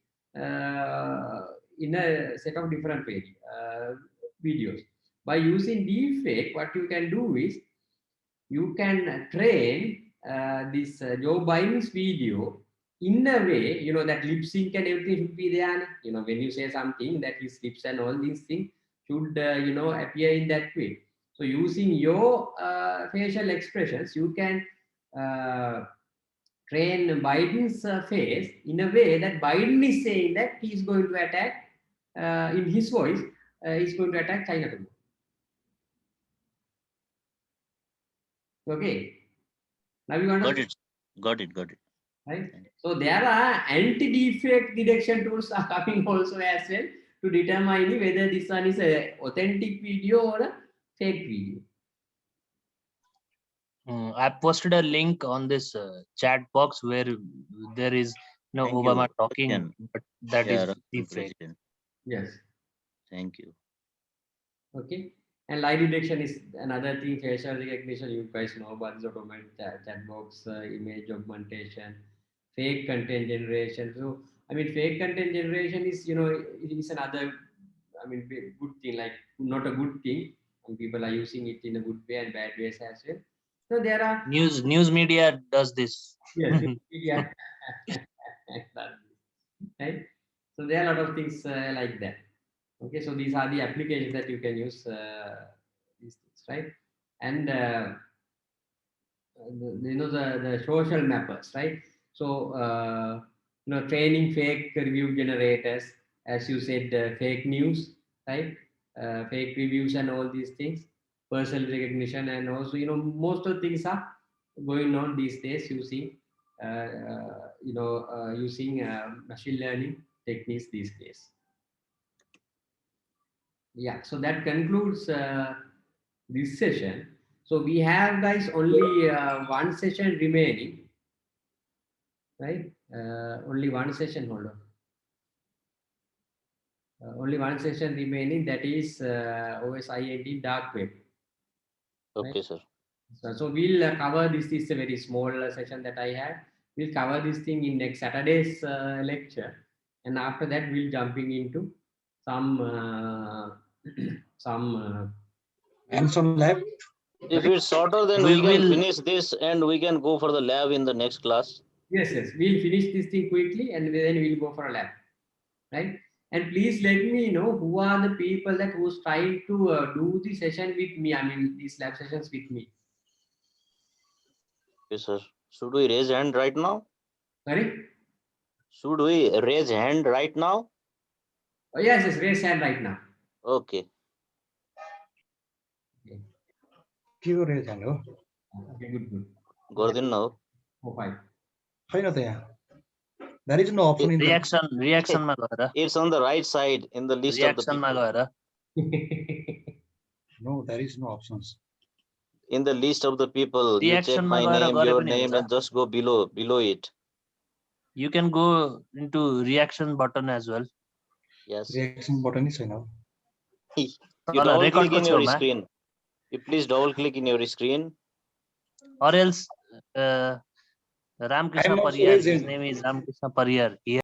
in a set of different videos. By using deepfake, what you can do is you can train this Joe Biden's video in a way, that lip sync and everything should be there. When you say something, that his lips and all these things should, appear in that way. So using your facial expressions, you can train Biden's face in a way that Biden is saying that he is going to attack, in his voice, he's going to attack China tomorrow. Okay. Now you understand? Got it. Right. So there are anti-defect detection tools are coming also as well to determine whether this one is a authentic video or a fake video. I posted a link on this chat box where there is no Thank Obama you, talking, Roshan. but that Yeah, is Roshan, deepfake. President. Yes. Thank you. Okay. And lie detection is another thing. Facial recognition, you guys know about this automated chat box, image augmentation, fake content generation. So I mean, fake content generation is, you know, it is another, I mean, good thing, like not a good thing. And people are using it in a good way and bad ways as well. So there are News media does this. yes, yeah, right. So there are a lot of things like that. Okay, so these are the applications that you can use these things, right? And you know, the social mappers, right? So you know, training fake review generators, as you said, fake news, right? Fake reviews and all these things, personal recognition, and also, you know, most of things are going on these days using using machine learning techniques these days. Yeah, so that concludes this session. So we have, guys, only one session remaining, right? Only one session, hold on. Only one session remaining, that is OSINT dark web. Okay, right? sir. So we'll cover this. This is a very small session that I had. We'll cover this thing in next Saturday's lecture, and after that we'll jumping into some hands-on lab. If it's shorter, then we can finish this and we can go for the lab in the next class. Yes, we'll finish this thing quickly and then we'll go for a lab, right? And please let me know who are the people that who's trying to do the session with me. I mean, these lab sessions with me. Yes, sir. Should we raise hand right now? Sorry? Should we raise hand right now? Oh, yes, raise hand right now. Okay. Few raise hand. Okay, good. Gordon now. Oh, fine. There is no option in the Reaction It's on the right side in the list of the people. No, there is no options. In the list of the people, you check my name, your name, and just go below it. You can go into reaction button as well. Yes. Reaction button is now. You double click in your screen. You please double click in your screen. Or else Ramkrishna Pariyar, his name is Ramkrishna Pariyar.